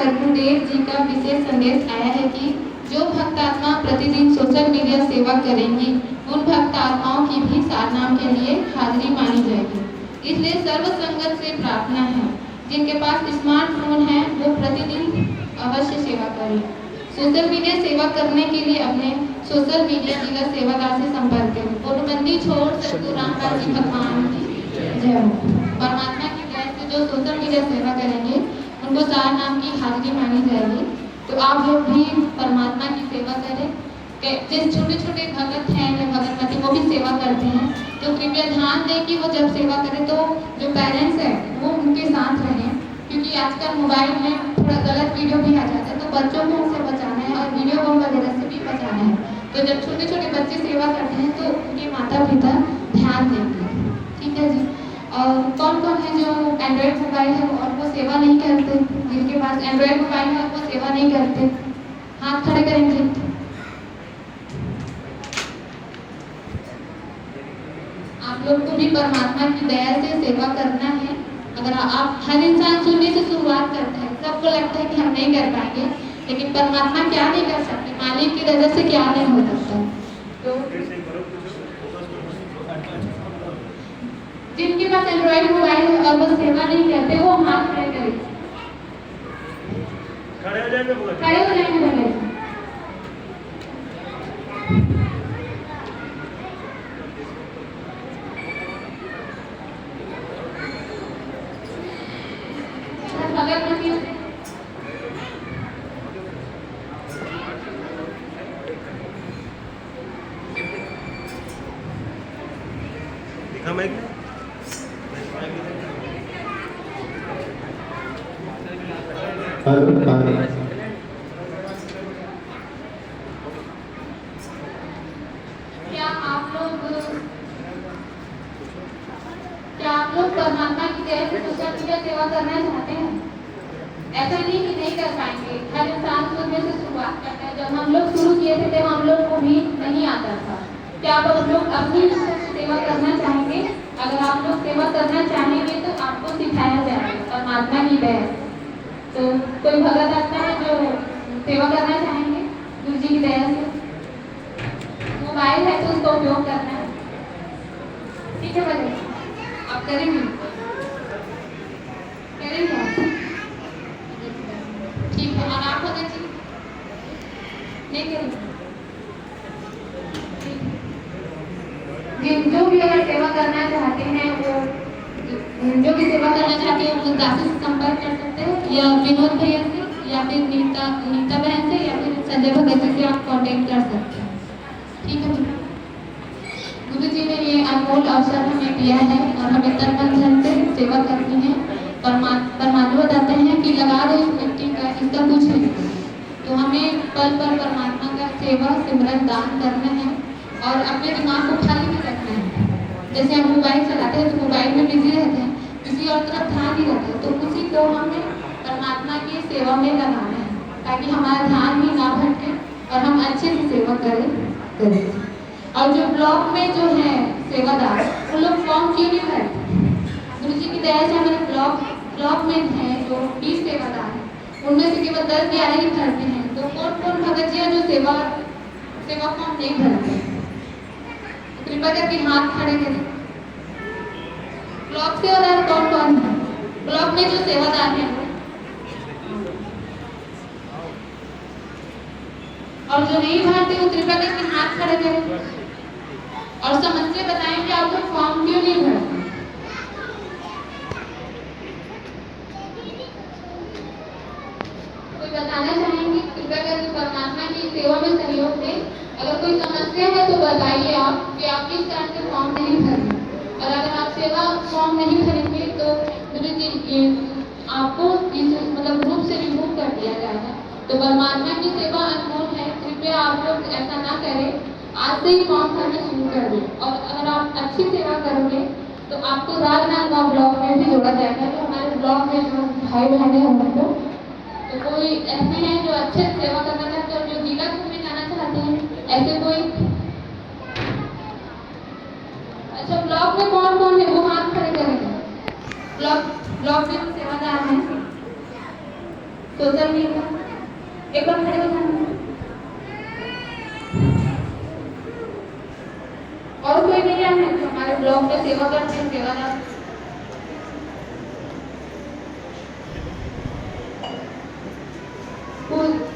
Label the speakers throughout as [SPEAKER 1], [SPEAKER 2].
[SPEAKER 1] सदगुरुदेव जी का विशेष संदेश आया है कि जो भक्त आत्मा प्रतिदिन सोशल मीडिया सेवा करेंगी उन भक्त आत्माओं की भी सारनाम के लिए हाजिरी मानी जाएगी। इसलिए सर्व संगत से प्रार्थना है, जिनके पास स्मार्टफोन है वो प्रतिदिन अवश्य सेवा करें। सोशल मीडिया सेवा करने के लिए अपने सोशल मीडिया जिला सेवादार से संपर्क करें। पूर्णबंदी छोड़ सतगुरु रामदास जी भगवान की जय हो। परमात्मा की दया से जो सोशल मीडिया सेवा करेंगे उनको सार नाम की हाजिरी मानी जाएगी। तो आप लोग भी परमात्मा की सेवा करें। जिस छोटे छोटे भगत हैं या भगतमती वो भी सेवा करते हैं, तो कृपया ध्यान दें कि वो जब सेवा करें तो जो पेरेंट्स हैं वो उनके साथ रहें, क्योंकि आजकल मोबाइल में थोड़ा गलत वीडियो भी आ जाता है, तो बच्चों को उनसे बचाना है और वीडियो कॉल वगैरह से भी बचाना है। तो जब छोटे छोटे बच्चे सेवा करते हैं तो उनके माता पिता ध्यान देंगे। ठीक है जी। और कौन कौन है जो एंड्रॉयड मोबाइल है और वो सेवा नहीं करते, जिनके पास एंड्रॉयड मोबाइल है और वो सेवा नहीं करते, हाथ खड़े करेंगे। आप लोग को भी परमात्मा की दया से सेवा करना है। अगर आप हर इंसान शून्य से शुरुआत करता है, सबको लगता है कि हम नहीं कर पाएंगे, लेकिन परमात्मा क्या नहीं कर सकते, मालिक की रजा से क्या नहीं हो सकता। तो जिनके पास एंड्रॉइड मोबाइल है और वो सेवा नहीं करते वो हाथ खड़े करें। खड़े हो जाएंगे। क्या आप लोग परमात्मा की दया से सोशल मीडिया सेवा करना चाहते हैं? ऐसा नहीं कि नहीं कर पाएंगे, हर इंसान शून्य से शुरुआत करता है। जब हम लोग शुरू किए थे तब हम लोग को भी नहीं आता था। क्या आप लोग अपनी सेवा करना चाहेंगे? अगर आप लोग सेवा करना चाहेंगे तो आपको सिखाया जाएगा परमात्मा की दया। तो कोई भगत आता है जो सेवा करना चाहेंगे गुरु जी की दया से? मोबाइल है तो उसका उपयोग करना है। ठीक है बच्चे, आप करेंगे ठीक है। और आप भगत जी नहीं करेंगे? जो भी अगर सेवा करना चाहते हैं वो जो भी सेवा करना चाहते हैं वो दासी से संपर्क कर सकते हैं, या विनोद भैया से, या फिर नीता बहन से, या फिर संजय भगत जी से आप कांटेक्ट कर सकते हैं। ठीक है। गुरु जी ने ये अनमोल अवसर हमें दिया है और हमें तन मन धन से सेवा करनी है। परमात्मा बताते हैं कि लगा दो इस मिट्टी का, इसका कुछ नहीं। तो हमें पल पर परमात्मा का सेवा सिमरन दान करना है और अपने दिमाग को खाली भी रखना है। जैसे हम मोबाइल चलाते हैं तो मोबाइल में बिजी रहते हैं, किसी और तरफ ध्यान नहीं रहता है, तो उसी को हमें परमात्मा की सेवा में लगाना है ताकि हमारा ध्यान भी ना भटके और हम अच्छे से सेवा करें। और जो ब्लॉक में जो है सेवादार वो लोग फॉर्म क्यों नहीं भरते? गुरु जी की दया से हमारे ब्लॉक में है जो 20 सेवादार हैं, उनमें से केवल 10-11 ही भरते हैं। तो कौन भगत जी जो सेवा फॉर्म नहीं भरते? कृपया करके हाथ खड़े करें। ब्लॉक सेवादार कौन है? ब्लॉक में जो सेवादार हैं और जो नहीं भरते वो कृपया करके हाथ खड़े करें और समस्या बताएं कि आप लोग फॉर्म क्यों नहीं भरते। कोई बताना चाहेंगे? कृपया करके परमात्मा की सेवा में सहयोग दें। अगर कोई समस्या है तो बताइए आप कि आप किस कारण से फॉर्म नहीं भरें। और अगर आप सेवा फॉर्म नहीं भरेंगे तो आपको इस ग्रुप से रिमूव कर दिया जाएगा। तो परमात्मा की सेवा अनमोल है, कृपया आप लोग ऐसा ना करें, आज से ही फॉर्म भरना शुरू कर दें। और अगर आप अच्छी सेवा करोगे तो आपको राजनांदगांव ब्लॉक में भी जोड़ा जाएगा। तो हमारे ब्लॉक में जो भाई बहन है उनको तो कोई ऐसे हैं जो अच्छे से सेवा करना चाहते हैं और जो जिला घूमने जाना चाहते हैं, ऐसे कोई? अच्छा, ब्लॉक में कौन है वो हाथ खड़े करेंगे। ब्लॉक में जो सेवादार हैं सोशल मीडिया, एक बार खड़े हो जाना। और कोई नहीं है जो हमारे ब्लॉग में सेवा करते हैं, सेवादार?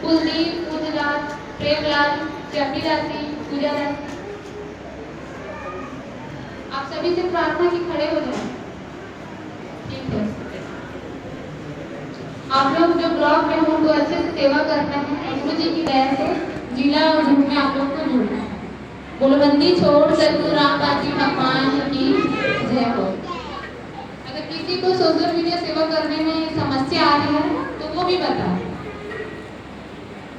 [SPEAKER 1] कुलदीप, पूजलाल, प्रेमलाल, चपीलासी, पूजालासी, आप सभी से प्रार्थना की खड़े हो जाए। ठीक है, आप लोग जो ब्लॉक में हो उनको अच्छे से सेवा करना है। गुरु जी की दया से जिला और झुंड में आप लोग को जुड़ना है। बोलबंदी छोड़ सतगुरु रामदास जी भगवान की जय हो। अगर किसी को सोशल मीडिया सेवा करने में समस्या आ रही है तो वो भी बताओ,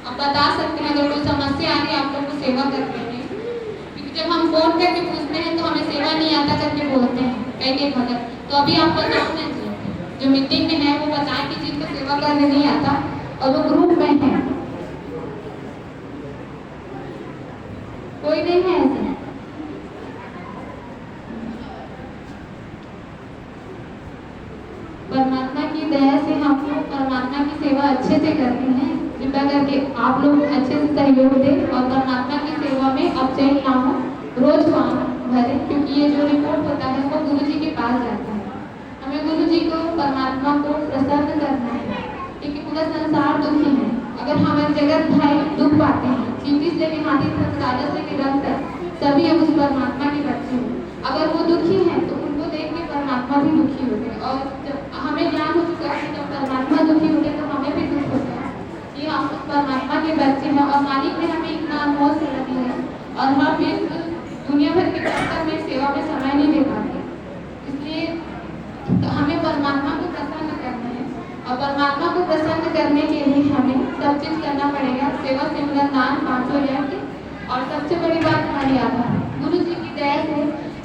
[SPEAKER 1] आप बता सकते हैं। अगर कोई समस्या आ रही है आप लोग को सेवा करने में, क्योंकि जब हम फोन करके पूछते हैं तो हमें सेवा नहीं आता करके बोलते हैं कई भगत। तो अभी आप बताओ ना जी, जो मीटिंग में है वो बताएं कि जिनको सेवा करने नहीं आता और वो ग्रुप में है। कोई नहीं है ऐसे? परमात्मा की दया से हम लोग परमात्मा की सेवा अच्छे से करते हैं। कृपया करके आप लोग अच्छे से सहयोग दें और परमात्मा की सेवा में अपचयन ना हो, रोज फॉर्म भरें, क्योंकि ये जो रिपोर्ट होता है वो गुरु जी के पास जाता है। हमें गुरु जी को, परमात्मा को प्रसन्न करना है, क्योंकि पूरा संसार दुखी है। अगर हमारे जगत भाई दुख पाते हैं, चींटी से लेकर हाथी तक, कागज से लेकर रंग तक, सभी उस परमात्मा के बच्चे हैं। अगर वो दुखी हैं तो उनको देख के परमात्मा भी दुखी होते हैं। और जब हमें ज्ञान हो चुका है जब परमात्मा दुखी होते तो हमें भी दुख होता है कि हम उस परमात्मा के बच्चे हैं और मालिक ने हमें इतना अनमोल सेवा दी है और हम इस दुनिया भर के चक्कर में सेवा में समय नहीं दे पाते। इसलिए तो हमें परमात्मा को प्रसन्न करना है और परमात्मा को प्रसन्न करने के लिए हमें सब चीज करना पड़ेगा। सेवा सिमरन दान पांचों यज्ञ और सबसे बड़ी बात मर्यादा। गुरु जी की दया से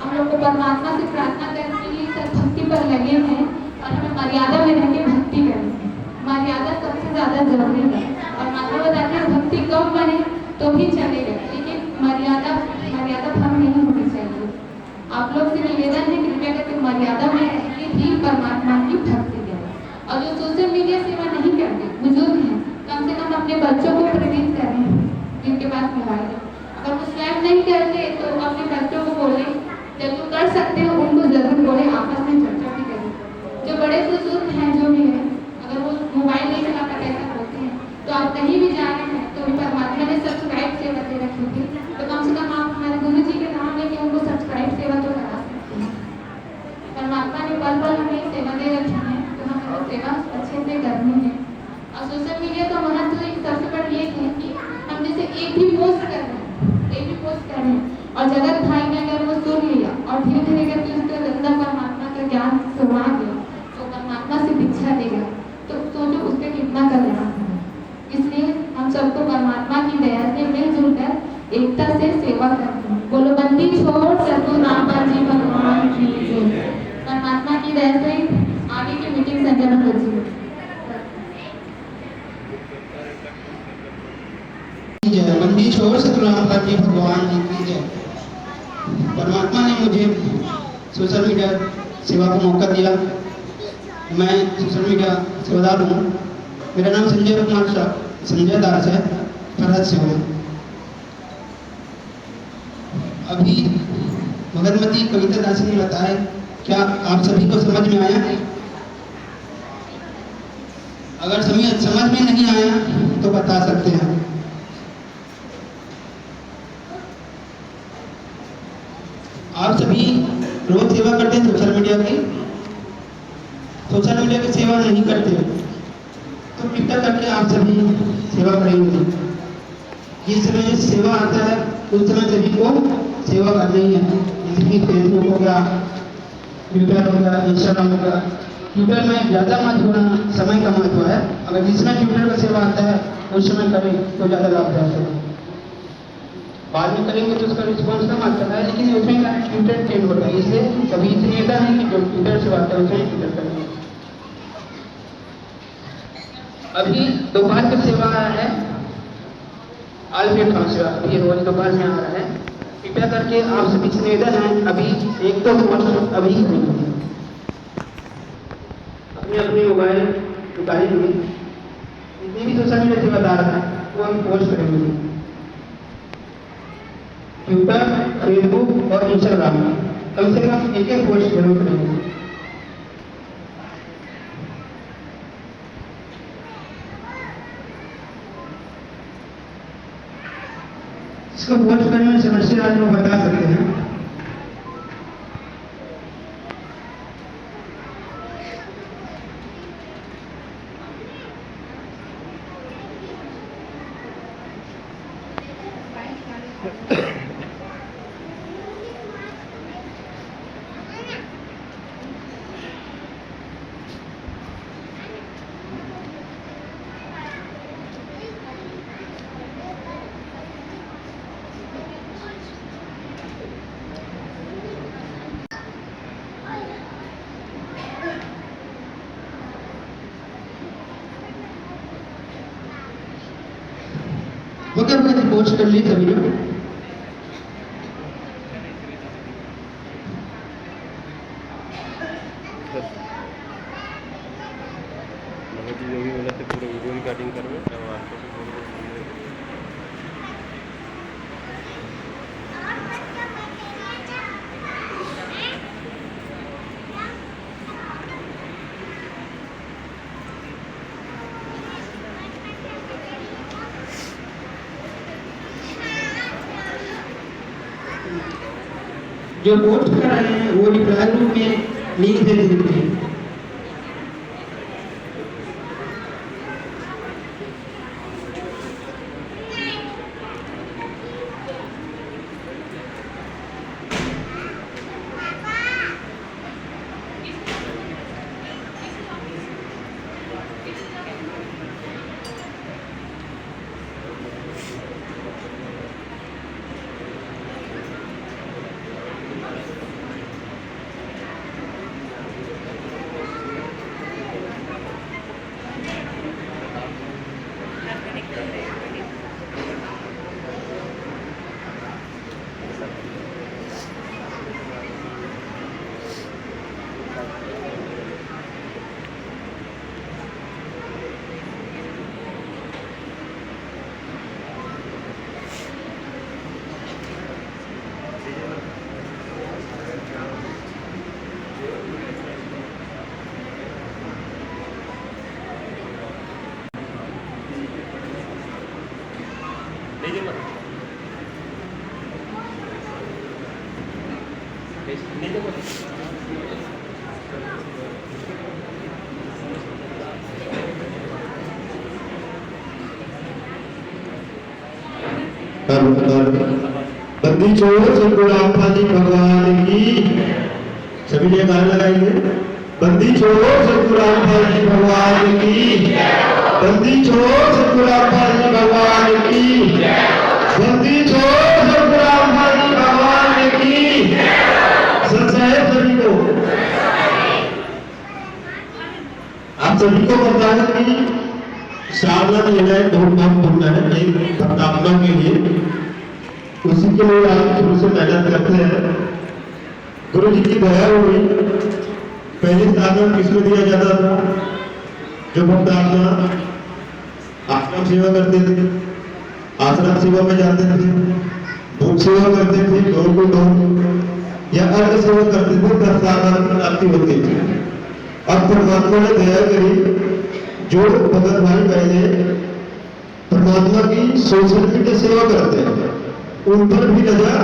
[SPEAKER 1] हम लोग को परमात्मा से प्रार्थना करने के लिए सब भक्ति पर लगे हैं और हमें मर्यादा में रह के भक्ति करनी है। मर्यादा सबसे ज्यादा जरूरी है और माता बताते हैं भक्ति कम बने तो भी चलेगा, लेकिन मर्यादा भंग नहीं होनी चाहिए। आप लोग से निवेदन है कृपया करके मर्यादा में रहकर भी परमात्मा की भक्ति करें। और जो सोशल मीडिया सेवा नहीं करते बुजुर्ग हैं, कम से कम अपने बच्चों को प्रेरित करें जिनके पास मोबाइल है। अगर वो स्वयं नहीं करते तो अपने बच्चों को बोले, जब वो कर सकते हो उनको जरूर बोले, आपस में चर्चा भी करें। जो बड़े बुजुर्ग हैं जो भी है, अगर वो मोबाइल नहीं चला कर ऐसा होते हैं तो आप कहीं भी जा रहे हैं तो परमात्मा ने सब्सक्राइब सेवा दे रखी थी, तो कम से कम आप हमारे गुरु जी के नाम लेके उनको सब्सक्राइब सेवा तो करा सकते हैं। परमात्मा ने पल पल हमें सेवा दे रखी है तो हमें वो सेवा अच्छे से करनी है। और सोशल मीडिया का महत्व सबसे बड़ा ये है कि हम जैसे एक भी पोस्ट कर रहे हैं और जगत भाई ने अगर वो सुन लिया और धीरे धीरे करके उसके अंदर परमात्मा का ज्ञान सुना दिया तो परमात्मा से दीक्षा देगा, तो सोचो उसके कितना कल्याण है। इसलिए हम सबको परमात्मा की दया से मिलजुल कर एकता से सेवा करते हैं। बोलो बंदी छोड़ सतगुरु रामदास जी भगवान की जय। परमात्मा की दया से आगे की मीटिंग संचालन हो जी।
[SPEAKER 2] बंदी छोड़ सतगुरु रामदास जी भगवान जी की जय। परमात्मा ने मुझे सोशल मीडिया सेवा का मौका दिया। मैं सोशल मीडिया सेवादार हूँ। मेरा नाम संजय दास है, फरहत से हूँ। अभी भगतमती कविता दास ने बताया, क्या आप सभी को समझ में आया? अगर समझ में नहीं आया तो बता सकते हैं। आप सभी रोज सेवा करते हैं सोशल मीडिया की सेवा नहीं करते तो कृपया करके आप सभी सेवा करेंगे। जिस समय सेवा आता है उस समय सभी को सेवा करनी है। जैसे कि फेसबुक हो गया, ट्विटर हो गया, इंस्टाग्राम हो गया। ट्विटर में ज़्यादा महत्व होना समय का महत्व है। अगर जिसमें ट्विटर का सेवा आता है उस समय करें तो ज़्यादा लाभदायक है। बाद में करेंगे तो उसका रिस्पॉन्स कम आता है, लेकिन उसमें क्या ट्विटर ट्रेंड होता है। इसलिए कभी निवेदन है कि जो ट्विटर से बात है उसे ट्विटर करेंगे। अभी दोपहर की सेवा है, आलफेट सेवा अभी रोज दोपहर में आ रहा है। कृपया करके आप सभी से निवेदन है, अभी 1-2 वर्ष अभी अपने मोबाइल निकालेंगे सोशल मीडिया से बता रहा था वो हम पोस्ट करेंगे ट्विटर, फेसबुक और इंस्टाग्राम में कम से कम एक पोस्ट जरूर करेंगे। इसको पोस्ट करने में समस्या आज लोग बता सकते हैं। अगर मैंने पोस्ट कर ली सभी लोग
[SPEAKER 3] जो भी बोला थे पूरे वीडियो रिकॉर्डिंग करवे और आपको
[SPEAKER 2] जो पोस्ट कर रहे हैं वो रिप्लाई ग्रुप में लिंक दे देते हैं।
[SPEAKER 4] बंदी छोड़ सतगुरु रामपाल जी भगवान की सभी ने गाना लगाएंगे। बंदी छोड़ सतगुरु रामपाल जी भगवान की, बंदी छोड़ सतगुरु रामपाल जी भगवान की, बंदी छोड़ सतगुरु रामपाल जी भगवान की। सच्चाई सभी को, आप सभी को पता है कि साधना लेना है बहुत महत्वपूर्ण है एक भक्तात्मा के लिए। उसी के लिए आप शुरू से मेहनत करते हैं। गुरु जी की दया हुई पहले साधन किसमें दिया जाता था? जो भक्तात्मा आश्रम सेवा करते थे, आश्रम सेवा में जाते थे, भूख सेवा करते थे, डोर को डोर या अर्घ सेवा करते थे, तब साधन की प्राप्ति होती थी। अब परमात्मा ने दया करी, जो भगत भाई पहले परमात्मा की सोशल मीडिया सेवा करते हैं उन पर भी नजर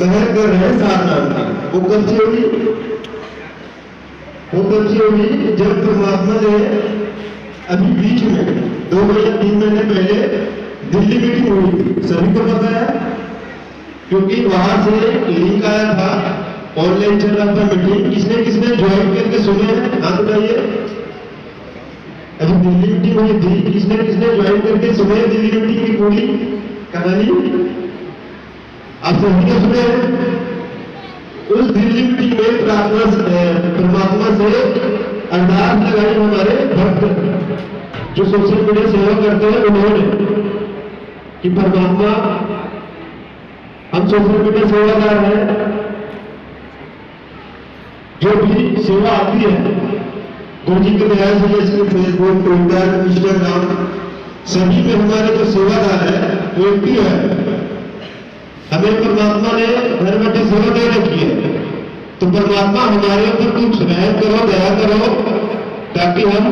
[SPEAKER 4] महर कर रहे हैं साधना की। वो कब से हुई? वो कब से हुई जब परमात्मा ने अभी बीच में 2 महीने 3 महीने पहले दिल्ली मीटिंग हुई थी, सभी को पता है क्योंकि वहां से लिंक आया था, ऑनलाइन चल रहा था मीटिंग। किसने किसने ज्वाइन करके सुने हैं हाथ उठाइए। अभी दिल्ली मीटिंग हुई थी, किसने किसने ज्वाइन करके सुने दिल्ली मीटिंग की पूरी कहानी? आप सभी ने सुने हैं। उस दिल्ली मीटिंग में प्रार्थना परमात्मा से अरदास लगाई हमारे भक्त जो सोशल मीडिया सेवा करते हैं उन्होंने कि परमात्मा हम सोशल मीडिया सेवादार हैं, जो भी सेवा आती है गुरु जी की दया से, जैसे फेसबुक, ट्विटर, इंस्टाग्राम सभी पे हमारे जो सेवादार है वो एक्टिव है। हमें परमात्मा ने घर बैठे सेवा दे रखी है, तो परमात्मा हमारे ऊपर कुछ रहम करो, दया करो, ताकि हम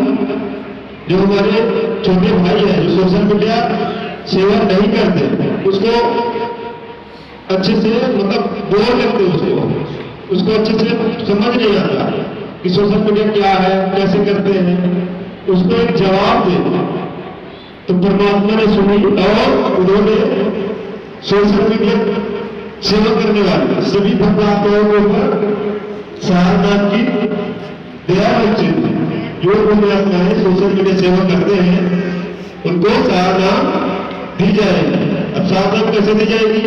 [SPEAKER 4] जो हमारे छोटे भाई है जो सोशल मीडिया सेवा नहीं करते उसको अच्छे से मतलब बोर लगते उसको अच्छे से समझ नहीं आता कि सोशल मीडिया क्या है, कैसे करते हैं, उसको एक जवाब दे। तो परमात्मा ने सुनी और उन्होंने सोशल मीडिया सेवा करने वाले सभी भक्तात्माओं के ऊपर सारनाथ की दया बच्चे जो पुण्यात्माएं सोशल मीडिया सेवा करते हैं उनको सारनाथ दी जाएगी। अब सारनाथ कैसे दी जाएगी?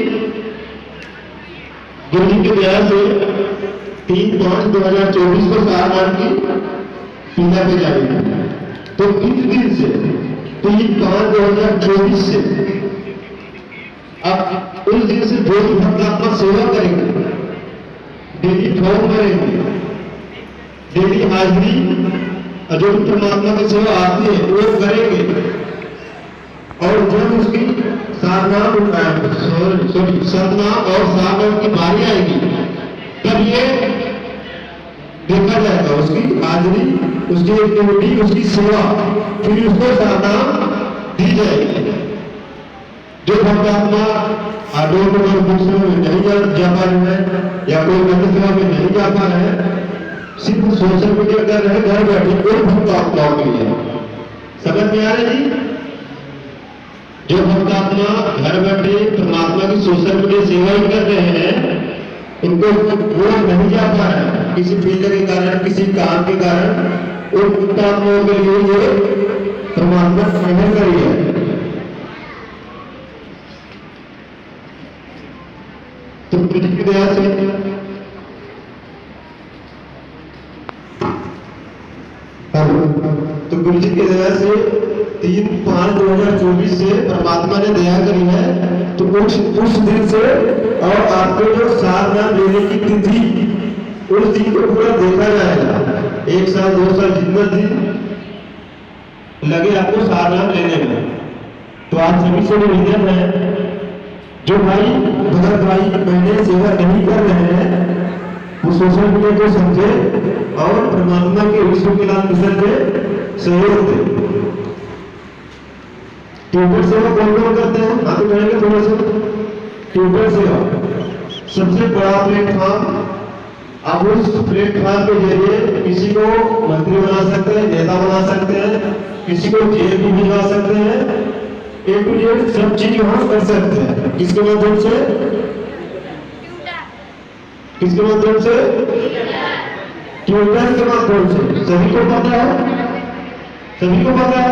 [SPEAKER 4] गुरु जी की दया से 3/5/2024 को सारनाथ की पूजा की जाएगी। तो इस दिन से 3/5/2024 से अब उस दिन से जो भक्तात्मा सेवा करेंगे, डेली फॉर्म करेंगे, डेली हाजिरी जो परमात्मा की सेवा आती है वो करेंगे, और जब उसकी सारनाथ सतनाम और सारनाथ की बारी आएगी तब ये देखा जाएगा उसकी हाजिरी, उसकी एक्टिविटी, उसकी सेवा, फिर उसको सारनाथ दी जाएगी। जो भक्तात्मा डोर टू डोर बुक सेवा में नहीं जा पा रहे हैं या कोई अन्य सेवा में नहीं जा पा रहे हैं, सिर्फ सोशल मीडिया कर रहे हैं घर बैठे, कोई भक्तात्माओं के लिए समझ में आ रहा है जी? जो भक्तात्मा घर बैठे परमात्मा की सोशल मीडिया सेवा ही कर रहे हैं उनको वो नहीं जा पा रहे हैं किसी फील्ड के कारण, किसी काम के कारण, उन भक्तात्माओं के लिए ये परमात्मा मेहर करी है। तो गुरु जी की दया से गुरु जी की दया से 3/5/2024 से परमात्मा ने दया करी है। तो उस दिन से और आपको जो सारनाथ लेने की तिथि उस दिन को पूरा देखा जाएगा। 1 साल 2 साल जितना दिन लगे आपको सारनाथ लेने में। तो आप सभी से निवेदन है जो भाई भगत भाई पहले सेवा नहीं कर रहे हैं वो सोशल मीडिया को समझे और परमात्मा के विश्व के नाम मिशन के सहयोग दे। ट्यूबर सेवा कौन कौन करते हैं? हाथ उठाएंगे थोड़ा सा। ट्यूबर सेवा सबसे बड़ा प्लेटफॉर्म, आप उस प्लेटफॉर्म के जरिए किसी को मंत्री बना सकते हैं, नेता बना सकते हैं, किसी को जेल भी भिजवा सकते हैं, A to Z सब चीज वहां कर सकते हैं। किसके माध्यम से? किसके माध्यम से? ट्यूटर के माध्यम से। सभी को पता है? सभी को पता है?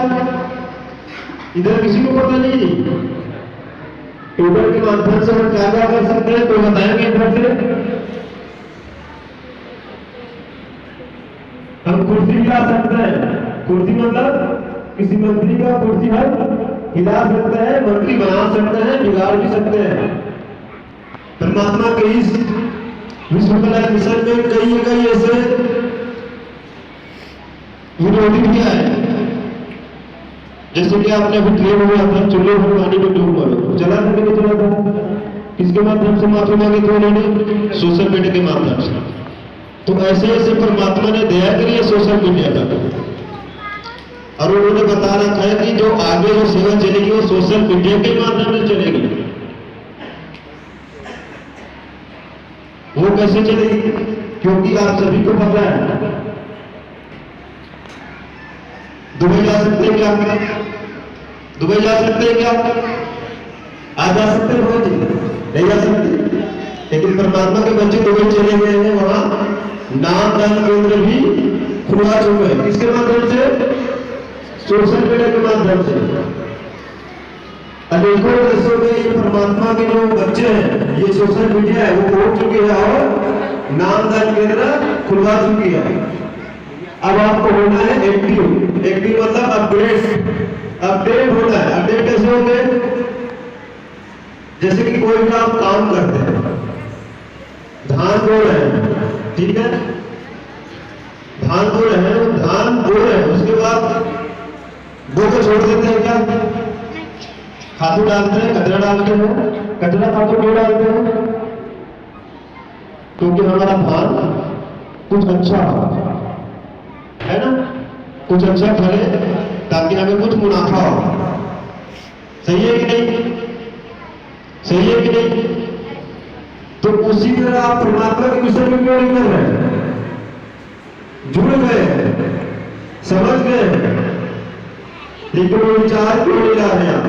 [SPEAKER 4] इधर किसी को पता नहीं। ट्यूटर के माध्यम से हम क्या क्या कर सकते हैं तो बताएंगे इधर से। हम कुर्सी हिला सकते हैं। कुर्सी मतलब किसी मंत्री का कुर्सी हम हिला सकते हैं, मंत्री बना सकते हैं, बिगाड़ भी सकते हैं। परमात्मा के इस विश्व कल्याण मिशन में कई ऐसे विरोधी भी आए, जैसे कि आपने अभी ट्रेन हुआ था, चूल्हे पर पानी में डूब मरो, चला था कि नहीं चला था? किसके माध्यम से माफी मांगी थी उन्होंने? सोशल मीडिया के माध्यम से। तो ऐसे परमात्मा ने दया करी है सोशल मीडिया पर, और उन्होंने बता रखा है कि जो आगे जो सेवा चलेगी वो सोशल मीडिया के माध्यम से चलेगी। वो कैसे चलेगी? क्योंकि आप सभी को पता है दुबई जा सकते हैं क्या? दुबई जा सकते हैं क्या? आज जा सकते हैं? नहीं जा सकते। लेकिन परमात्मा के बच्चे दुबई चले गए हैं, वहां नामदान केंद्र भी खुलवा चुके हैं। किसके माध्यम से? सोशल मीडिया के माध्यम से। अनेकों देशों में ये परमात्मा के जो बच्चे हैं, ये सोशल मीडिया है वो पहुंच चुके हैं और नामदान केंद्र खुलवा चुकी है। अब आपको होना है एक्टिव। एक्टिव मतलब अपडेट होना है। अपडेट कैसे होंगे? जैसे कि कोई भी आप काम करते हैं, धान बो रहे हैं, ठीक है, धान बो रहे हैं, उसके बाद बो के छोड़ देते हैं क्या? खातू डालते हैं, कचरा डालते हैं। कचरा खातू क्यों डालते हैं? क्योंकि हमारा धान कुछ अच्छा हो, है ना, कुछ अच्छा फले ताकि हमें कुछ मुनाफा हो। सही है कि नहीं? सही है कि नहीं? तो उसी तरह आप परमात्मा के विषय में क्यों नहीं कर रहे? जुड़ गए, समझ गए, लेकिन वो विचार क्यों नहीं ला रहे आप?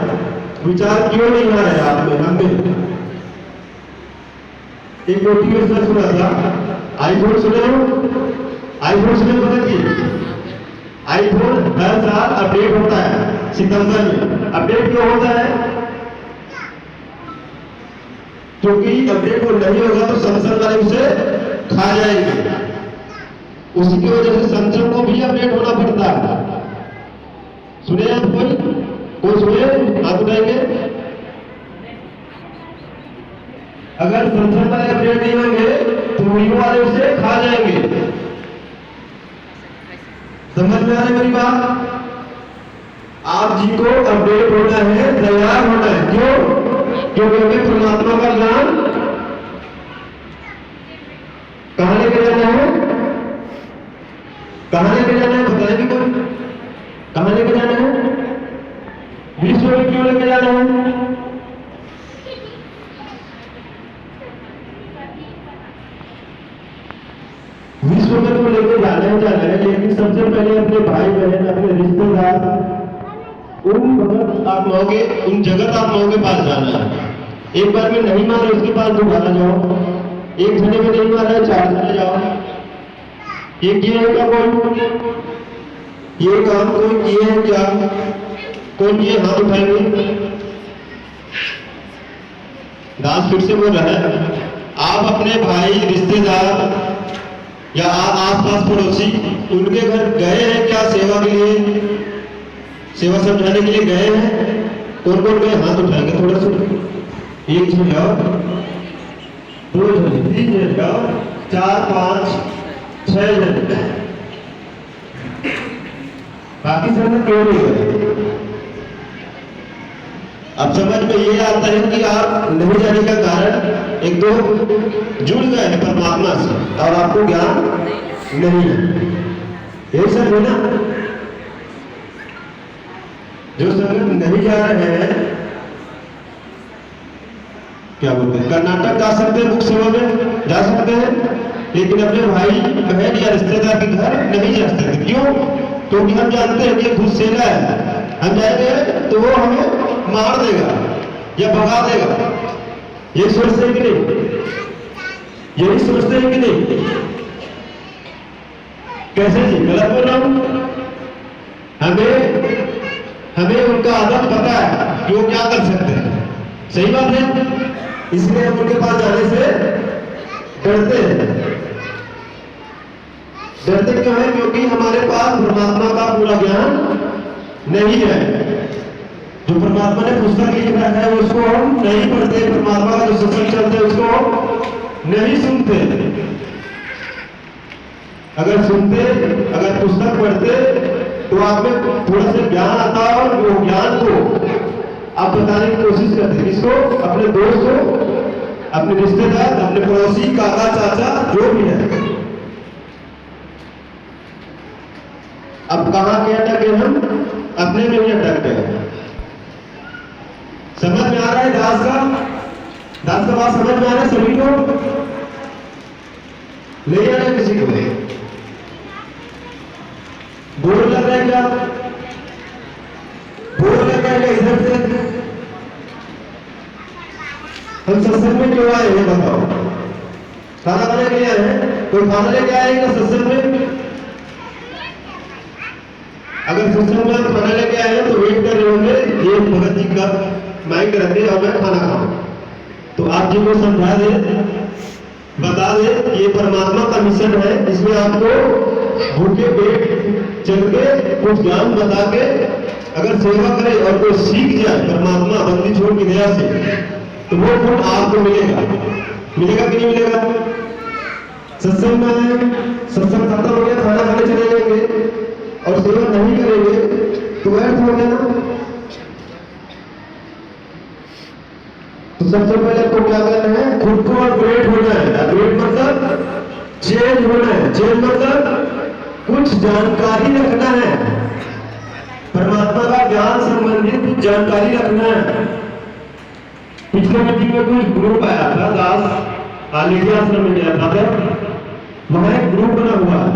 [SPEAKER 4] विचार क्यों नहीं आ रहे आप में, हम में? एक मोटिवेशन सुना था, आईफोन सुने हो? आईफोन सुने पता की? आईफोन हर साल अपडेट होता है सितंबर में। अपडेट क्यों होता है? क्योंकि अपडेट वो नहीं होगा तो सैमसंग वाले उसे खा जाएंगे। उसी की वजह से सैमसंग को भी अपडेट होना पड़ता है। सुने आप? कोई सुने? हाथ उठाएंगे। अगर सैमसंग वाले अपडेट नहीं होंगे तो वीवो वाले उसे खा जाएंगे। समझ में आ रही मेरी बात? आप जी को अपडेट होना है, तैयार होना है। क्यों? क्योंकि हमें परमात्मा का ज्ञान कहां लेके जाना है? कहां लेके जाना है? बताएंगे कोई? कहां लेके जाना है? विश्व में क्यों लेके जाना है? विश्व में तो लेके जाना है, लेकिन सबसे पहले अपने भाई बहन, अपने रिश्तेदार, उन भगत आत्माओं के, उन जगत आत्माओं के पास जाना है। एक बार में नहीं मारे उसके पास दोबारा जाओ। एक जने में नहीं मारा है, 4 जने जाओ। ये किया है क्या कोई? ये काम कोई किए है क्या? कौन किए? हाथ उठाएंगे। दास फिर से बोल रहा है, आप अपने भाई, रिश्तेदार या आसपास पड़ोसी, उनके घर गए हैं क्या सेवा के लिए? सेवा समझाने के लिए गए हैं? कौन कौन गए? हाथ उठाएंगे थोड़ा सा। 1 जन जाओ, 2 जन, 3 जन जाओ, 4, 5, 6 जन। बाकी सब क्यों नहीं गए? अब समझ में ये आता है कि आप नहीं जाने का कारण एक तो जुड़ गए हैं परमात्मा से और आपको ज्ञान नहीं है। यही सब है ना? जो संगत नहीं जा रहे हैं, क्या बोलते हैं, कर्नाटक जा सकते हैं, मुख सेवा में जा सकते हैं, लेकिन अपने भाई बहन या रिश्तेदार के घर नहीं जा सकते। क्यों? क्योंकि हम जानते हैं कि घुसेला है, हम जाएंगे तो वो हमें मार देगा या भगा देगा। ये सोचते हैं कि नहीं? यही सोचते हैं कि नहीं? कैसे जी? गलत बोल रहा हूं? हमें उनका आदत पता है कि वो क्या कर सकते हैं। सही बात है, इसलिए हम उनके पास जाने से डरते हैं। डरते क्यों है? क्योंकि हमारे पास परमात्मा का पूरा ज्ञान नहीं है। जो परमात्मा ने पुस्तक लिखा है उसको हम नहीं पढ़ते, परमात्मा का जो सत्संग चलते हैं उसको नहीं सुनते। अगर सुनते, अगर पुस्तक पढ़ते तो आप में थोड़ा सा ज्ञान आता है और वो ज्ञान को आप बताने की कोशिश करते। किसको? अपने दोस्त को, अपने रिश्तेदार, अपने पड़ोसी, काका, चाचा, जो भी है। अब कहां के अटके हम? अपने में ही अटक गए। समझ में आ रहा है दास का बात समझ में आ रहा है सभी को? ले आ रहा है किसी को? बोर लग रहा है क्या? बोर लग रहा है क्या इधर से? हम सत्संग में क्यों आए हैं बताओ? खाना खाने के लिए आए हैं? कोई खाना लेके आएगा सत्संग में? अगर सत्संग में खाना लेके आए हैं तो वेट कर रहे होंगे ये भगत जी का माइक रखे और मैं खाना खाऊं। तो आप जी को समझा दे, बता दे, ये परमात्मा का मिशन है, इसमें आपको भूखे पेट चल के कुछ ज्ञान बता के अगर सेवा करे और कोई सीख जाए परमात्मा बंदी छोड़ की दया से, तो वो गुण आपको मिलेगा। मिलेगा कि नहीं मिलेगा? सत्संग में सत्संग खत्म हो गया, खाना खाने चले जाएंगे और सेवा नहीं करेंगे तो व्यर्थ हो गया ना। सबसे पहले तो क्या करना है, खुद को अपग्रेड होना है। अपग्रेड मतलब चेंज होना है। चेंज मतलब कुछ जानकारी रखना है, परमात्मा का ज्ञान संबंधित कुछ जानकारी रखना है। पिछले मीटिंग में कुछ ग्रुप आया था, दास आलिया आश्रम में गया था, वहां एक ग्रुप बना हुआ है।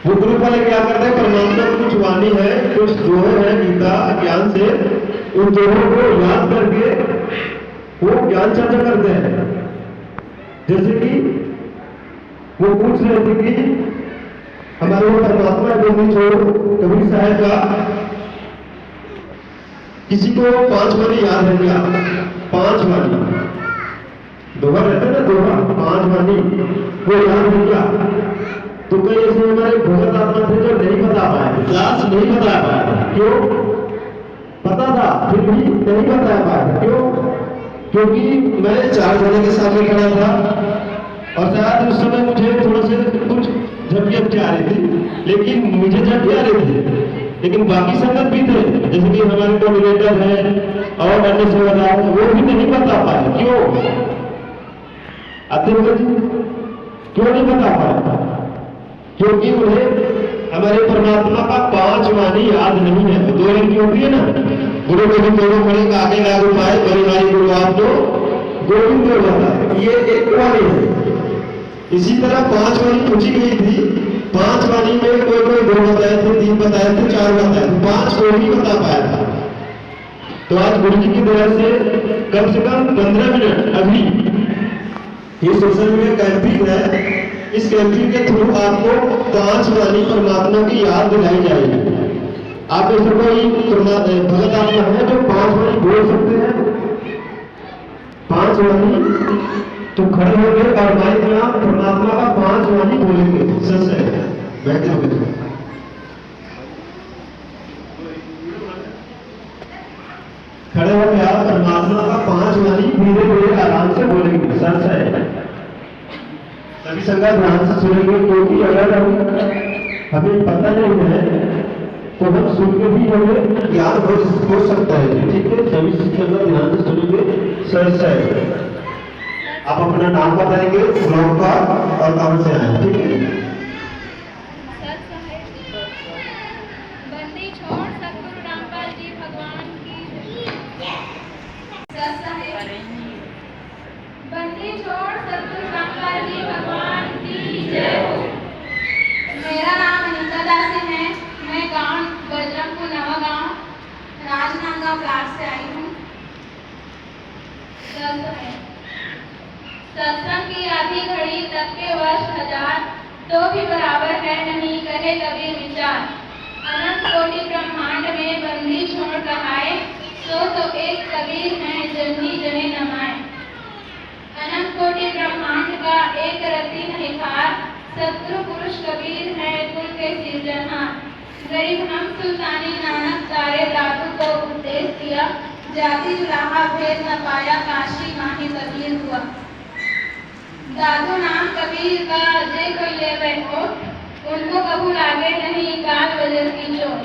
[SPEAKER 4] वो ग्रुप वाले क्या करते हैं, परमात्मा की कुछ वाणी है, कुछ दोहे हैं गीता ज्ञान से, उन दोहों को याद करके वो ज्ञान चर्चा करते हैं। जैसे कि वो पूछ रहे थे कि हमारे वो परमात्मा गोविंद छोड़ कबीर साहब का किसी को 5 वाणी याद है क्या? 5 वाणी दोहा रहता है ना, दोहा 5 वाणी वो याद है क्या? तो कई ऐसे हमारे भगत आत्मा थे जो नहीं बता पाए, क्लास नहीं बता पाए। क्यों? पता था फिर भी नहीं बता पाया। क्यों? क्योंकि मैं 4 जने के सामने खड़ा था और शायद उस समय मुझे थोड़ा से कुछ झपकी आ रही थी, लेकिन मुझे झपकी आ रही थी, लेकिन बाकी संगत भी थे, जैसे कि हमारे कोऑर्डिनेटर हैं और अन्य सेवादार, वो भी नहीं बता पाए। क्यों? आते हुए क्यों नहीं बता पाए? क्योंकि उन्हें हमारे परमात्मा का 5 वाणी याद नहीं है। 2 की होती है ना, गुरु गोविंद दोनों खड़े आगे लागू पाए परिवारी गुरु आपको गोविंद हो जाता है, ये एक वाणी है। इसी तरह 5 वाणी पूछी गई थी, 5 वाणी में कोई 2 बताए थे, 3 बताए थे, 4 बताए थे, 5 को ही बता पाया था। तो आज गुरु जी की दया से कम से कम 15 मिनट अभी ये सोशल मीडिया कैंपिंग है, इस कैंपिंग के थ्रू आपको 5 वाणी परमात्मा की याद दिलाई जाएगी। आप ऐसे कोई भगत आत्मा है जो 5 वाणी बोल सकते हैं? 5 वाणी तो खड़े होंगे और माइक में आप परमात्मा का 5 वाणी बोलेंगे। सच है, बैठे होंगे खड़े होकर आप परमात्मा का 5 वाणी धीरे धीरे आराम से बोलेंगे। सच है, सभी संगत ध्यान से सुनेंगे, क्योंकि अगर हमें पता नहीं है तो हम सुन के भी हमें ज्ञान हो सकता है। ठीक है, सभी संगत ध्यान से सुनेंगे। सच है, आप अपना नाम बताएंगे, ब्लॉग का और कहां से आए। ठीक है,
[SPEAKER 1] बंदी छोड़ सतगुरु रामपाल जी भगवान की। बंदी छोड़ सतगुरु रामपाल जी भगवान की जय हो। मेरा नाम अनीता दासी है। मैं गांव बजरंगपुर नवा गांव राजनांदगांव ब्लॉक से आई हूँ। सत्संग की आधी घड़ी तक के वर्ष 1000 तो भी बराबर है नहीं, कहे कबीर विचार। अनंत कोटि ब्रह्मांड में बंदी छोड़ कहाए, तो एक कबीर है जननी जने नमाए। अनंत कोटि ब्रह्मांड का एक रति निखार, सतगुरु पुरुष कबीर है कुल के सिरजनहार। गरीब हम सुल्तानी नानक तारे दादू को उपदेश दिया, जाति जुलाहा भेद न पाया, काशी माही कबीर हुआ। दादू नाम कबीर का जे कोई ले बैठो, उनको कबूल आगे नहीं काल वजर की चोट।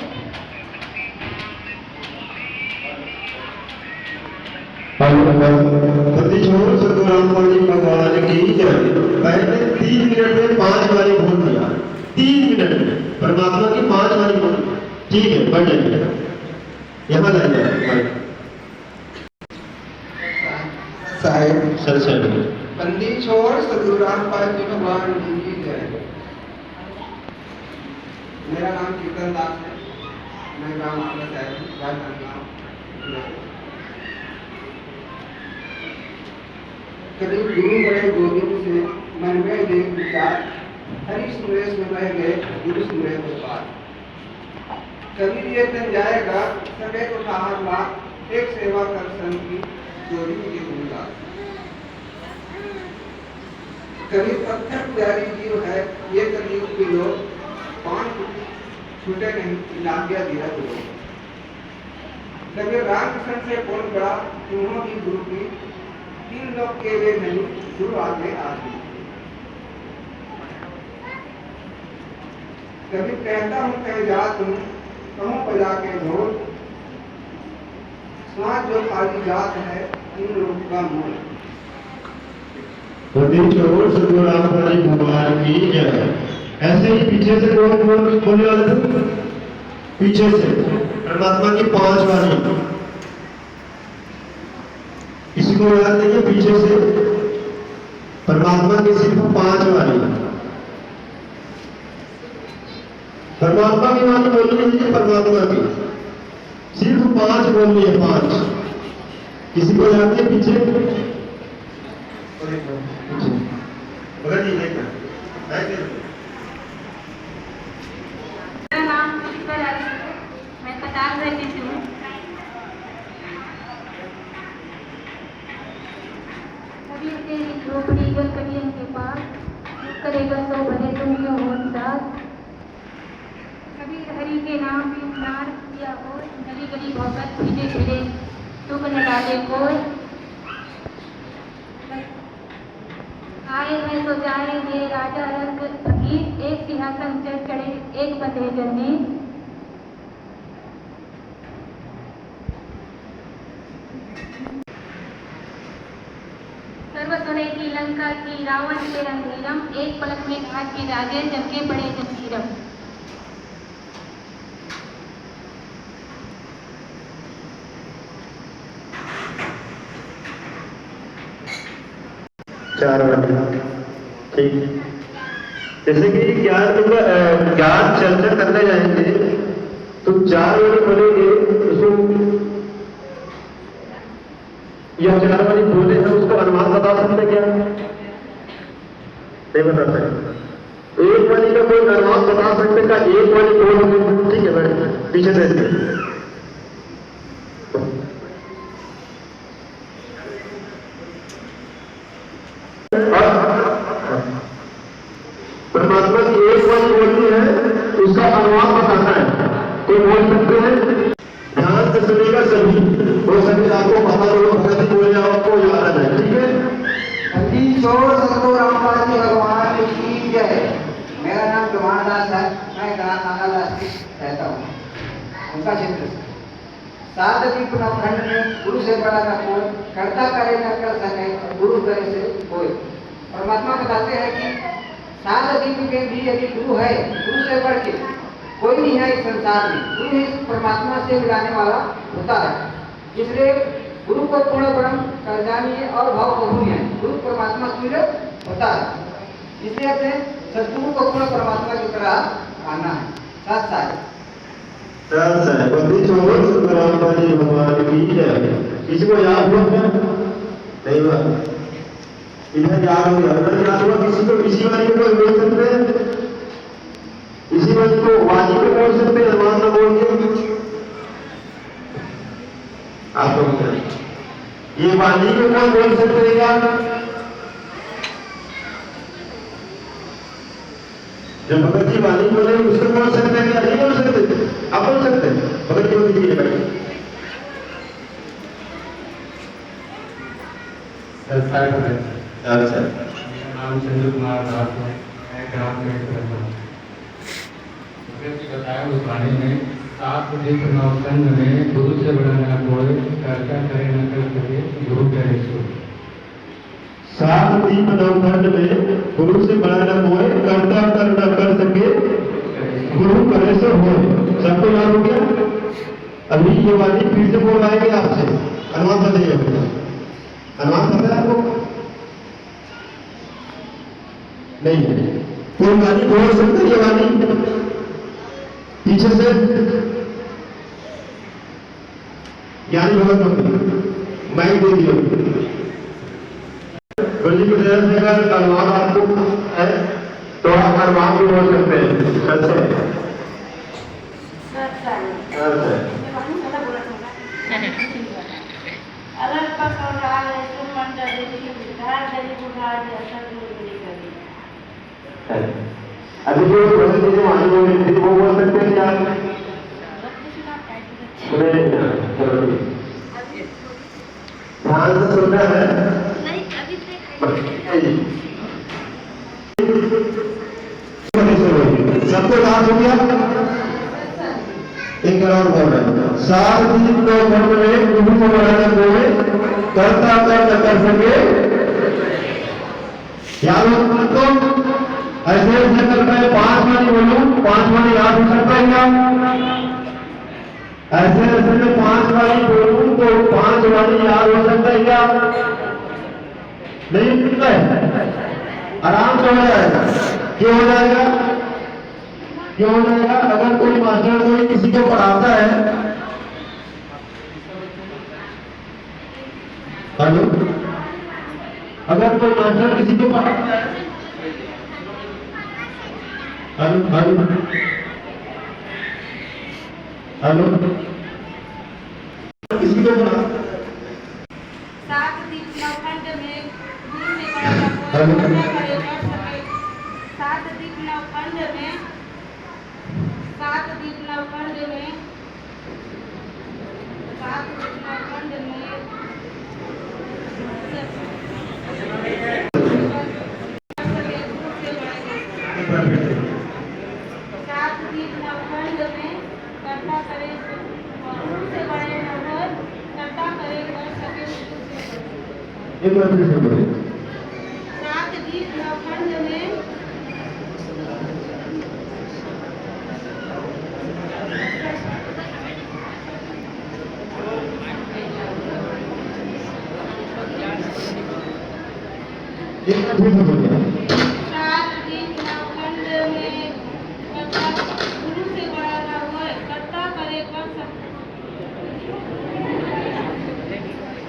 [SPEAKER 4] बंदी छोड़ सतगुरु रामपाल जी भगवान की जय। पहले 3 मिनट में 5 वाणी बोल दिया, 3 मिनट में परमात्मा की 5 वाणी बोल। ठीक है, बढ़ जाइए, यहाँ लाइए
[SPEAKER 2] साहेब।
[SPEAKER 4] सर
[SPEAKER 2] बंदी छोड़ सतगुरु रामपाल जी भगवान की जय। मेरा नाम कीर्तन दास है। मैं गाँव आगरा से आया हूँ, राजनांदगांव। कभी गुरु बड़े गोविंद से मन में देख विचार, हरि सुरेश में रह गए गुरु सुरे को पार। कभी ये दिन जाएगा सके तो 8 लाख, एक सेवा कर संग की चोरी की गुरुदास। कभी पत्थर पुजारी जीव है ये कलयुग के लोग, 5 छूटे नहीं लाग गया धीरा गुरु। कभी रामकृष्ण से कौन बड़ा तुम्हों की गुरु की, 3 लोग के वे नहीं गुरु आगे आगे। कभी कहता हूँ कह जा तुम कहूँ बजा के ढोल,
[SPEAKER 5] पांच जो कागजात है इन लोगों का मूल।
[SPEAKER 4] सदगुरु रामपाली भगवान की जय। ऐसे ही पीछे से बोलने वाले थे, पीछे से परमात्मा की 5 वाणी, किसी को याद नहीं है? पीछे से परमात्मा की सिर्फ 5 वाणी, परमात्मा की वाणी बोलनी चाहिए, परमात्मा की सिर्फ 5 बोलनी है, 5। किसी को याद है? पीछे मगर जी देखना
[SPEAKER 6] मेरा नाम पुष्कर है, मैं कतार रहती हूँ। कभी तेरी झोपड़ी जल कटियन के पास करेगा तो बने तुम क्यों हो दास। कभी हरि के नाम पे नार किया हो, गली गली भौकत फिरे फिरे तुम न डाले कोई। आए हैं तो जाएंगे राजा रंग फकीर, एक सिंहासन चढ़ चढ़े एक बंधे जंजीर। सर्व सुने की लंका की रावण के रंगीरम, एक पलक में घाट के राजे जमके पड़े जंजीरम।
[SPEAKER 4] चार वाणी, ठीक। जैसे कि ज्ञान चर्चा करने जाएंगे तो 4 वाणी बोलेंगे, उसको या 4 वाणी बोले हैं, उसका अनुमान बता सकते क्या? नहीं बता सकते। 1 वाणी का कोई अनुमान बता सकते क्या? 1 वाणी बोल, ठीक है मैडम, पीछे से परमात्मा की 1 वाणी बोलती है, उसका अनुमान बताना है। कोई बोल सकते हैं? ध्यान से सुनेगा सभी, वो सभी आपको पता होगा, भगत बोले आपको याद आ जाए, ठीक है।
[SPEAKER 5] सदगुरु रामपाली भगवान की जय। मेरा नाम कुमार दास है, मैं ग्राम नागादास रहता हूँ, उनका क्षेत्र से। सातदीप नवखंड में गुरु से बड़ा न कोई, कर्ता करे न कर सके, गुरु करे से कोई। परमात्मा बताते हैं कि 7 दीप के भी यदि गुरु है, गुरु से बढ़ के कोई नहीं है इस संसार में। गुरु ही परमात्मा से मिलाने वाला होता है। इसलिए गुरु को पूर्ण ब्रह्म कर जानिए और भाव को भूलिए, गुरु परमात्मा तुल्य होता है। इसलिए अपने सदगुरु को पूर्ण परमात्मा की तरह मानना है। साथ साथ
[SPEAKER 4] भगवान की जय। किसी को याद हुआ क्या? नहीं हुआ, इधर याद हो गया, अगर याद हुआ किसी को, इसी वाणी को बोल सकते हैं, इसी वाणी को बोल सकते हैं, अनुमान न बोल के आप लोग ये वाणी को कौन बोल सकते हैं क्या? जब भगत जी वाणी बोले उसको बोल सकते हैं क्या? नहीं बोल सकते, आप बोल सकते हैं। भगत जी बोल दीजिए भाई। अच्छा,
[SPEAKER 7] नाम चंद्र कुमार दास है, मैं ग्राम में रहता हूँ। बताया उस वाणी में 7 दीप नवखंड में गुरु से बड़ा न कोई, कर्ता करे न कर सके, गुरु करे सो।
[SPEAKER 4] 7 दीप नवखंड में गुरु से बड़ा न कोई, कर्ता कर न कर सके, गुरु करे सो होए। सबको याद हो गया? अभी ये वाणी फिर से बोलवाएंगे आपसे, अनुमान बताइए। अनुमान पता है आपको? नहीं, कोई वाणी बोल सकते हैं? ये वाणी पीछे से ज्ञानी भगत माइक दे दियो। गुरु जी को अनुमान आपको है तो आप अनुमान भी बोल सकते हैं। अच्छा अभी जो भगत जी वाणी बोल रही थी वो बोल सकते हैं क्या? सुने, ध्यान से सुनना है। सबको याद हो गया? एक तरह और बोल रहे हैं, सात दीप नौ खंड में गुरु से बड़ा न कोई, करता कर न कर सके। याद हो तुमको? ऐसे ऐसे कर मैं 5 वाली बोलूं, 5 वाली याद हो सकता है क्या? ऐसे ऐसे में 5 वाली बोलूं तो 5 वाली याद हो सकता है क्या? नहीं सकता है, आराम से हो जाएगा। क्यों हो जाएगा? क्यों हो जाएगा? अगर कोई मास्टर कोई किसी को पढ़ाता है, हेलो, अगर कोई मास्टर किसी को पढ़ाता है, हेलो हेलो हेलो, किसी को पढ़ाता है,
[SPEAKER 6] सात दीप नवखंड में गुरु से बड़ा न कोई
[SPEAKER 4] हेलो,
[SPEAKER 6] करता करे कर सके। सात दीप नवखंड में, सात दीप नवखंड में, सात दीप नवखंड में सात दीप नवखंड में करता करे गुरु से बड़े न होय, करता करे कर सके गुरु से बड़े।
[SPEAKER 4] एक बार फिर से बोलिए।
[SPEAKER 6] सात दीप नवखंड में
[SPEAKER 4] एक बार फिर से बोलिए।
[SPEAKER 6] सात दीप नवखंड में करता गुरु से बड़ा न होय, करता करे कर सके।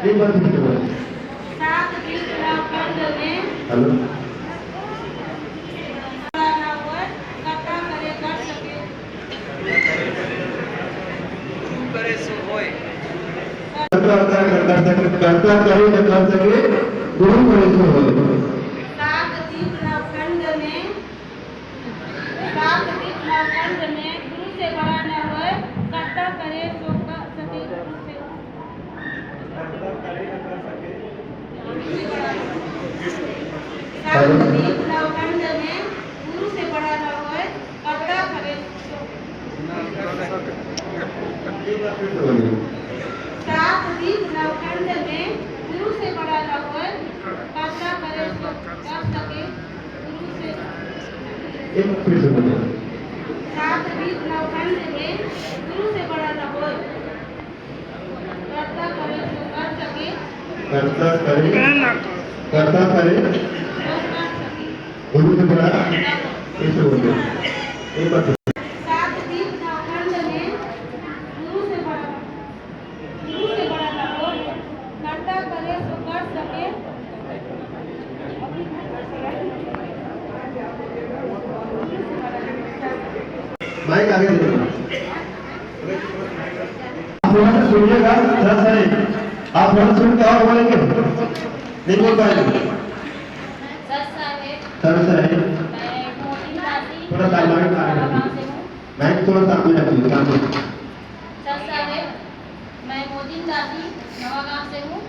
[SPEAKER 4] एक बार फिर से बोलिए।
[SPEAKER 6] सात दीप नवखंड में
[SPEAKER 4] हेलो,
[SPEAKER 6] बड़ा न होय, करता करे कर सके।
[SPEAKER 4] करता करे न कर सके, गुरु करे सो होय।
[SPEAKER 6] सात दीप नवखंड में, सात दीप नवखंड में गुरु से बड़ा न होय, करता करे सो कर सके गुरु से। सात दीप नवखंड में गुरु से बड़ा न होय, करता करे सो। सात दीप नवखंड में गुरु से बड़ा न होय, करता करे सो कर सके गुरु से।
[SPEAKER 4] एक बार फिर से बोलिए।
[SPEAKER 6] सात दीप नवखंड में गुरु से बड़ा न होय, करता करे सो कर सके,
[SPEAKER 4] करता करे
[SPEAKER 6] सो कर सके।
[SPEAKER 4] गुरु से बड़ा ऐसे बोलिए। एक बार फिर।
[SPEAKER 6] सात दीप नवखंड में गुरु से बड़ा न होय, करता करे सो कर सके।
[SPEAKER 4] माइक आगे दे दो। आप थोड़ा सा सुनिएगा, सर सर आप थोड़ा सुन के और बोलेंगे, नहीं बोल पाएंगे।
[SPEAKER 6] सर साहेब,
[SPEAKER 4] सर सर
[SPEAKER 6] मैं मोदी दासी
[SPEAKER 4] थोड़ा सा माइक आगे
[SPEAKER 6] नवागांव
[SPEAKER 4] रखिए,
[SPEAKER 6] से हूँ।
[SPEAKER 4] माइक थोड़ा सामने रखिए, सामने।
[SPEAKER 6] सर साहेब, मैं मोदी दासी नवागांव से हूँ।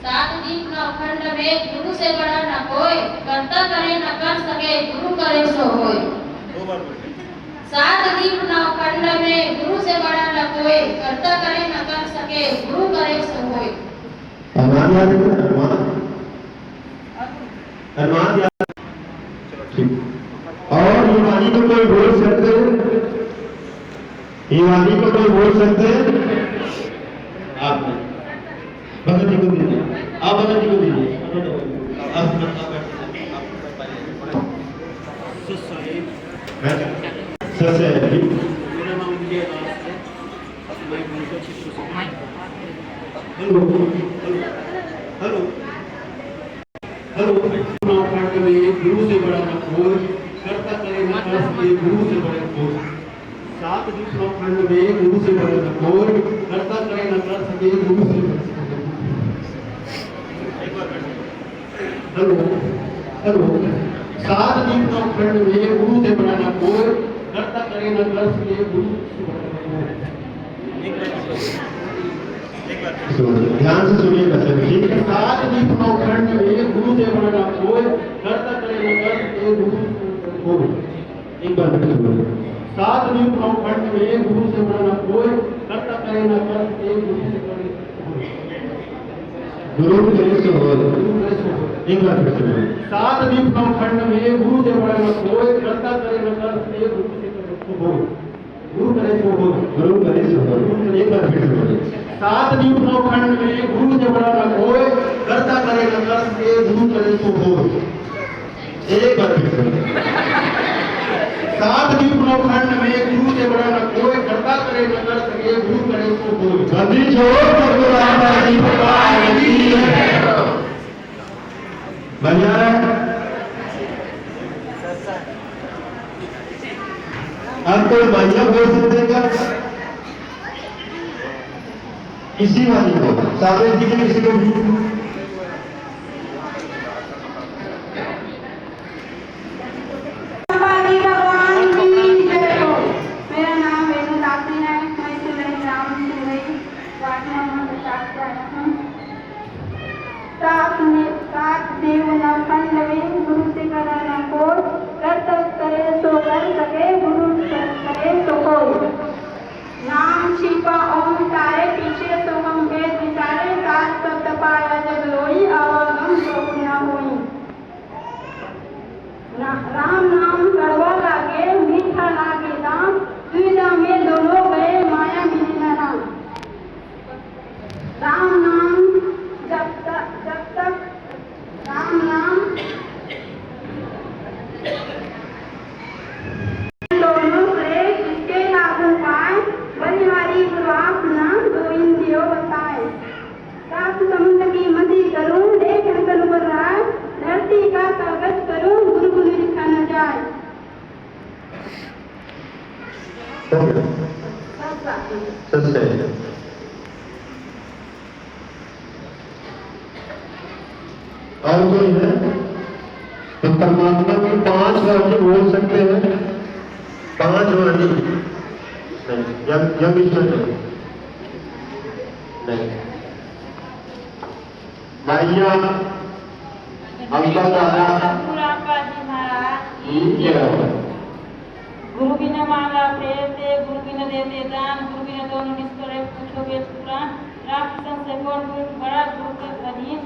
[SPEAKER 6] सात दीप नवखंड में गुरु से बड़ा न कोई, करता करे न कर सके गुरु करे सो होय। सात दीप नवखंड में गुरु से बड़ा न कोई, करता करे न कर सके गुरु करे सो होय।
[SPEAKER 4] अनुमान याद है? अनुमान याद? ठीक। और ये वाणी को कोई बोल सकते हैं? ये वाणी को कोई बोल सकते हैं? आप भगत जी को दीजिए, आप भगत जी को दीजिए। हेलो हेलो हेलो, नवखंड में गुरु से बड़ा न कोई, करता करे न कर सके गुरु से बड़ा कोई। सात दीप नवखंड में गुरु से बड़ा न कोई, करता करे न कर सके गुरु से बड़ा कोई। हेलो हेलो, सात दीप नवखंड में गुरु से बड़ा न कोई, करता करे न कर सके गुरु से बड़ा कोई। ध्यान से सुनिएगा सर, ठीक है। सात दीप नवखंड में गुरु से बड़ा न कोई, करता करे न कर सके गुरु से बड़ा कोई। एक बार फिर से बोलिए। सात दीप नवखंड में गुरु से बड़ा न कोई, करता करे न कर, एक गुरु से करे गुरु करे सो हो। एक बार फिर से बोलो। सात दीप नवखंड में गुरु से बड़ा न कोई, करता करे न कर, एक गुरु से करे सो हो। गुरु करे सो हो, गुरु करे सो हो। एक बार फिर से बोलो। सात दीप नवखंड में गुरु से बड़ा न कोई, करता करे न कर, एक गुरु करे सो हो। एक बार फिर से। सात दीप नवखंड में गुरु से बड़ा न कोई, करता करे न कर सके, गुरु करे सो हो। गद्दी छोड़ सतगुरु रामदास जी भगवान की जय। बढ़िया है। अब कोई बढ़िया बोल सकते हैं क्या? किसी वाली को सामने जी के किसी को भी
[SPEAKER 6] सात देव नवखंड में गुरु से करा न कोई, कर्तव्य करे सो कर सके, गुरु करे सो कोई। नाम छिपा ओंकारे, पीछे सो हम वेद विचारे, सात शब्द पाया जग लोई, आवागम सो पुण्य होई। राम नाम कड़वा लागे, मीठा लागे दाम, दुविधा में दोनों गए, माया मिली न राम। राम नाम जब तक राम नाम दोनों करे, जिसके लागू पाए, बलिहारी गुरुआप ना दो इंद्रियों बताए। सात समुद्र की मति करूं, एक रतन पर राय, धरती का कागज करूं, गुरु को लिखा न जाए।
[SPEAKER 4] और कोई है तो परमात्मा की 5 वाणी बोल सकते हैं? 5 वाणी यम ईश्वर नहीं। भैया हमका दादा
[SPEAKER 8] गुरु बिना मांगा फेरते, गुरु बिना देते दान, गुरु बिना दोनों निष्करे पूछोगे पुराण। राम कृष्ण से कौन बड़ा, गुरु के अधीन।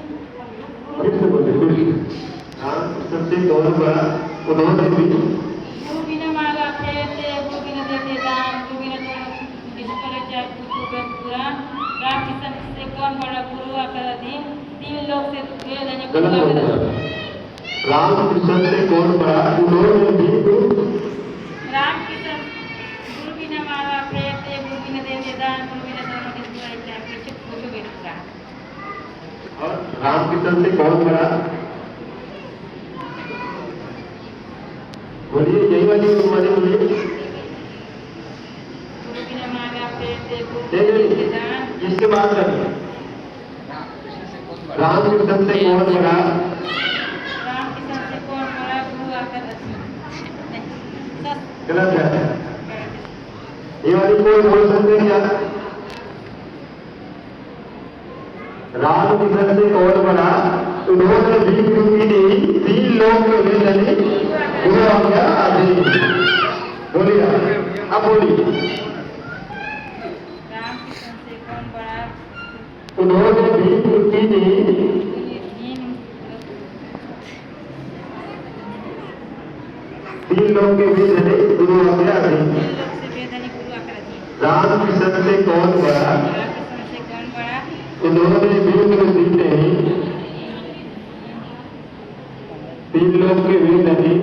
[SPEAKER 4] सबसे कौन बड़ा, उन्होंने भी
[SPEAKER 8] गुरु बिना मांगा फेरते, गुरु बिना देते दान, गुरु बिना दोनों निष्करे पूछोगे पुराण। राम कृष्ण से कौन बड़ा, गुरु आकर अधीन। 3 लोग से वेद यानी गुरु आकर अधीन।
[SPEAKER 4] राम कृष्ण से कौन बड़ा, उन्होंने भी
[SPEAKER 8] राम कृष्ण गुरु बिना मांगा फेरते, गुरु बिना देते दान, गुरु बिना दोनों निष्करे पूछोगे पुराण।
[SPEAKER 4] और राम कृष्ण से कौन बड़ा? बोलिए, यही वाली हमारी बोलिए।
[SPEAKER 8] गुरु बिना मांगा फेरते, गुरु बिना देते दान।
[SPEAKER 4] इसके बाद राम कृष्ण से कौन बड़ा?
[SPEAKER 8] राम कृष्ण से कौन बड़ा, गुरु आकर अधीन।
[SPEAKER 4] गलत है। ये वाली कोई बोल सकते हैं क्या? राम कृष्ण से कौन बड़ा, उन्होंने भी क्योंकि नहीं, 3 लोग के वेदनी गुरु आज्ञा अधीन। बोलिए, अब बोलिए।
[SPEAKER 8] राम कृष्ण से कौन बड़ा,
[SPEAKER 4] उन्होंने भी क्योंकि नहीं, 3 लोग के वेदनी गुरु आज्ञा अधीन। राम कृष्ण से कौन बड़ा, उन्होंने भी नहीं, 3 लोग के वेद अधीन।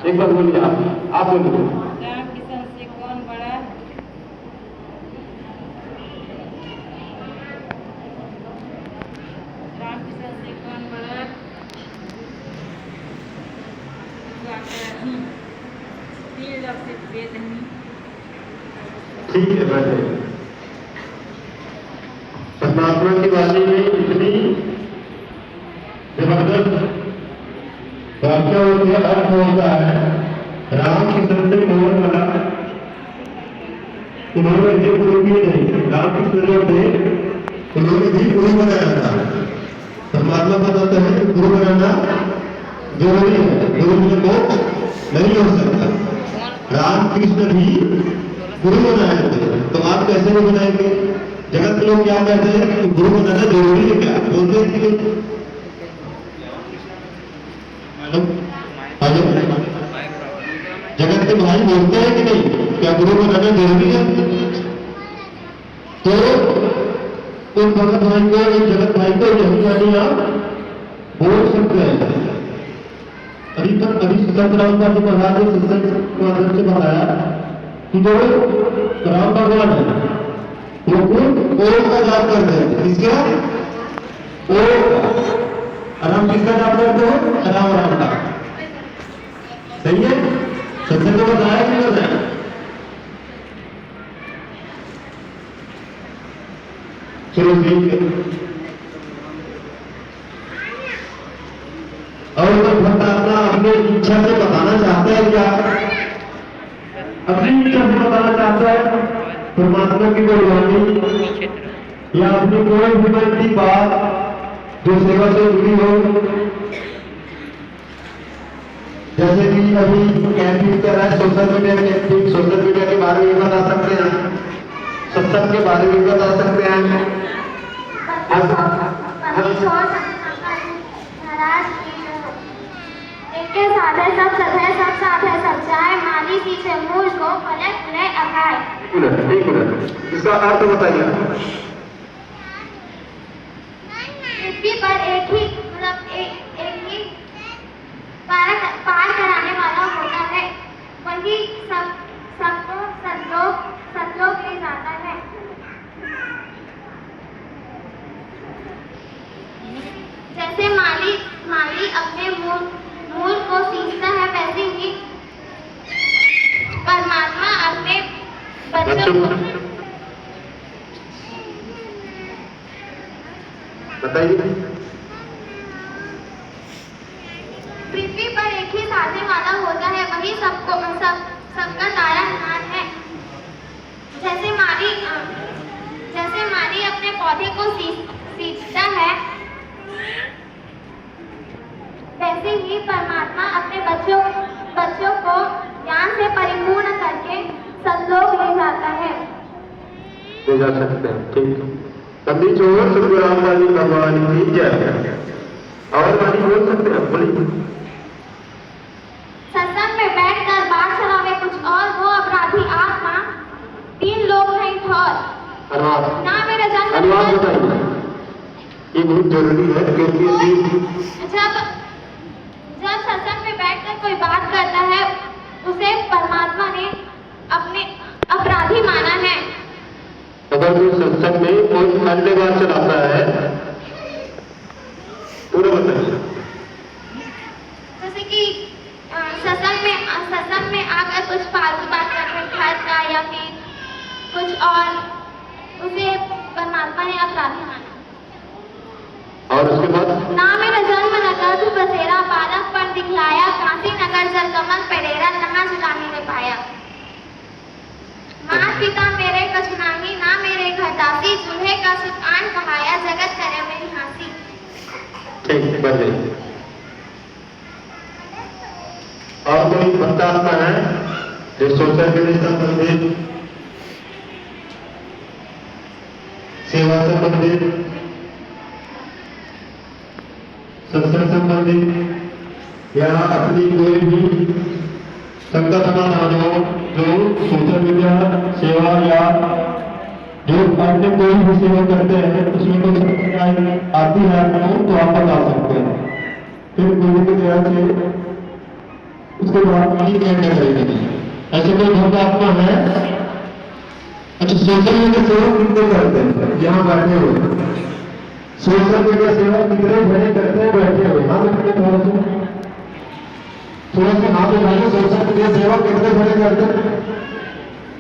[SPEAKER 4] एक बार बोलिए, आप बोलिए।
[SPEAKER 8] राम कृष्ण से कौन बड़ा, राम कृष्ण से कौन बड़ा,
[SPEAKER 4] ठीक है, बैठे। परमात्मा की वाणी में इतनी जबरदस्त वाक्य होती है, अर्थ होता है। राम कृष्ण से कौन बड़ा, उन्होंने भी गुरु किए नहीं। राम कृष्ण जो थे उन्होंने भी गुरु बनाया था। परमात्मा बताते हैं कि गुरु बनाना जरूरी है, गुरु में को नहीं हो सकता। रामकृष्ण भी गुरु बनाए थे, तो आप कैसे नहीं बनाएंगे? जगत के लोग क्या कहते हैं कि गुरु बनाना जरूरी है क्या? बोलते हैं कि जगत के भाई बोलते हैं कि नहीं, क्या गुरु बनाना जरूरी है? तो उन भगत भाई को, एक जगत भाई को यही आप बोल सकते हैं। अभी संत रामदास जी महाराज ने सत्संग के माध्यम से बताया कि जो राम भगवान है वो ओम का जाप करते हैं। किसका? ओम। राम किसका जाप करते हो? राम राम का। सही है? सत्संग को बताया कि नहीं बताया? चलो ठीक है। और कोई भक्त अपना अपनी इच्छा से बताना चाहता है क्या? अपनी इच्छा से बताना चाहता है परमात्मा की कोई वाणी या अपनी कोई भी बनती बात जो सेवा से जुड़ी हो, जैसे कि अभी कैंपिंग कर रहा है social media camping, social media के बारे में बता सकते हैं, सत्संग के बारे में बता सकते हैं।
[SPEAKER 9] इनके साथ है सब सत है, सब साथ है सब चाहे, माली पीछे मूल को फले फले अघाय।
[SPEAKER 4] एक मिनट, इसका अर्थ बताइए।
[SPEAKER 9] पृथ्वी पर एक ही पार कराने वाला होता है, वही सबको सतलोक ले जाता है। जैसे माली अपने मूल को सींचता है, वैसे ही परमात्मा अपने बच्चों को।
[SPEAKER 4] बताइए।
[SPEAKER 9] पृथ्वी पर एक ही साधने वाला होता है, वही सबका तारनहार है। जैसे माली अपने पौधे को सींचता है, वैसे ही परमात्मा अपने बच्चों को ज्ञान से परिपूर्ण करके सतलोक ले जाता है।
[SPEAKER 4] ले जा सकते हैं, ठीक। तभी छोड़ सतगुरु रामदास जी भगवान की जय। और वाणी बोल सकते हैं, बोलिए।
[SPEAKER 9] सत्संग में बैठकर बात चलावे कुछ और, वो अपराधी आत्मा 3 लोग हैं ठोर। ना मेरा जन्म
[SPEAKER 4] अनुवाद बताइए, ये बहुत जरूरी है क्योंकि
[SPEAKER 9] जब सत्संग में बैठकर कोई बात करता है, उसे परमात्मा ने अपने अपराधी माना है।
[SPEAKER 4] अगर कोई सत्संग में कोई अन्य बात चलाता है, पूरा बताइए।
[SPEAKER 9] जैसे कि सत्संग में आकर कुछ फालतू बात करते घर का या फिर कुछ और, उसे परमात्मा ने अपराधी माना।
[SPEAKER 4] और उसके बाद
[SPEAKER 9] ना मेरा जन्म नगर बसेरा, बालक पर दिखलाया, कांसी नगर जल कमल पड़ेरा, नहा जुलामी ने पाया। मात पिता मेरे कछु नाही, ना मेरे घर दासी, चूल्हे का सुख आन कहाया, जगत करे मेरी हासी।
[SPEAKER 4] ठीक, बस गई। और कोई बताना है जो सोशल मीडिया संबंधित, सेवा संबंधित, सत्संग संबंधित या अपनी कोई भी संकट समाधान हो, जो सोशल मीडिया सेवा या जो अन्य कोई भी सेवा करते हैं उसमें कोई समस्याएं आती है आपको, तो आप बता सकते हैं। फिर गुरु की दया से उसके बाद वाणी करने लगेगी। ऐसे कोई भक्त आत्मा है? अच्छा, सोशल मीडिया सेवा कितने करते हैं यहाँ बैठे हुए? सोशल मीडिया सेवा कितने बड़े करते हैं बैठे हुए? हाँ बेटे, थोड़ा सा हाथ उठाइए। सोशल मीडिया सेवा कितने बड़े करते हैं?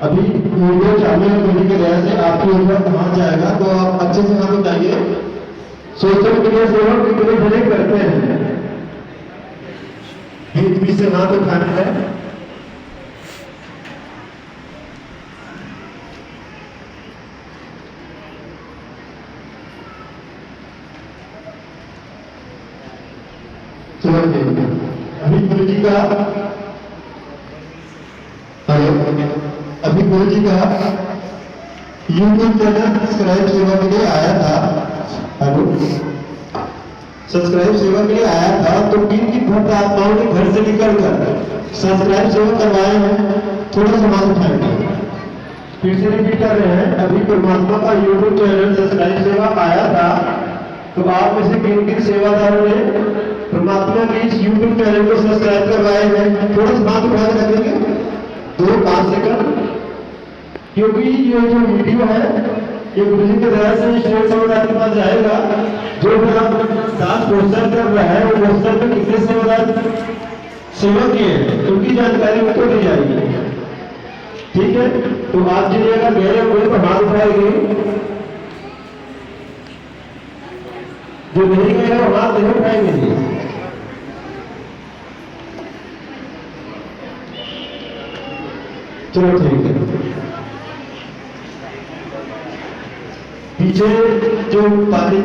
[SPEAKER 4] अभी वीडियो चालू है, गुरु की दया से आपकी ऊपर पहुंच जाएगा, तो आप अच्छे से हाथ उठाइए। सोशल मीडिया सेवा कितने बड़े करते हैं? बीच से हाथ उठाना है। चलो, अभी गुरु जी का गुरु जी का यूट्यूब चैनल सब्सक्राइब सेवा के लिए आया था। हेलो, सब्सक्राइब सेवा के लिए आया था तो किन भक्त आत्माओं ने घर से निकलकर सब्सक्राइब सेवा करवाए हैं, थोड़ा समाज उठाएंगे। फिर से रिपीट कर रहे हैं, अभी परमात्मा का यूट्यूब चैनल सब्सक्राइब सेवा आया था तो आप में से किन किन सेवादारों ने परमात्मा के इस यूट्यूब चैनल को सब्सक्राइब करवाए हैं, थोड़ा समाज उठा के रखेंगे 2-5 सेकंड। क्योंकि ये जो वीडियो है ये गुरु जी के दया से स्टेट सेवादार के पास जाएगा। जो मेरा दास पोस्टर कर रहा है वो पोस्टर में कितने सेवादार सेवा किए उनकी जानकारी उनको दी जाएगी। ठीक है, तो आप जिन्हें अगर गहरे हुए तो हाथ उठाएंगे, जो नहीं गए वो हाथ नहीं उठाएंगे। चलो ठीक है। पीछे जो पाली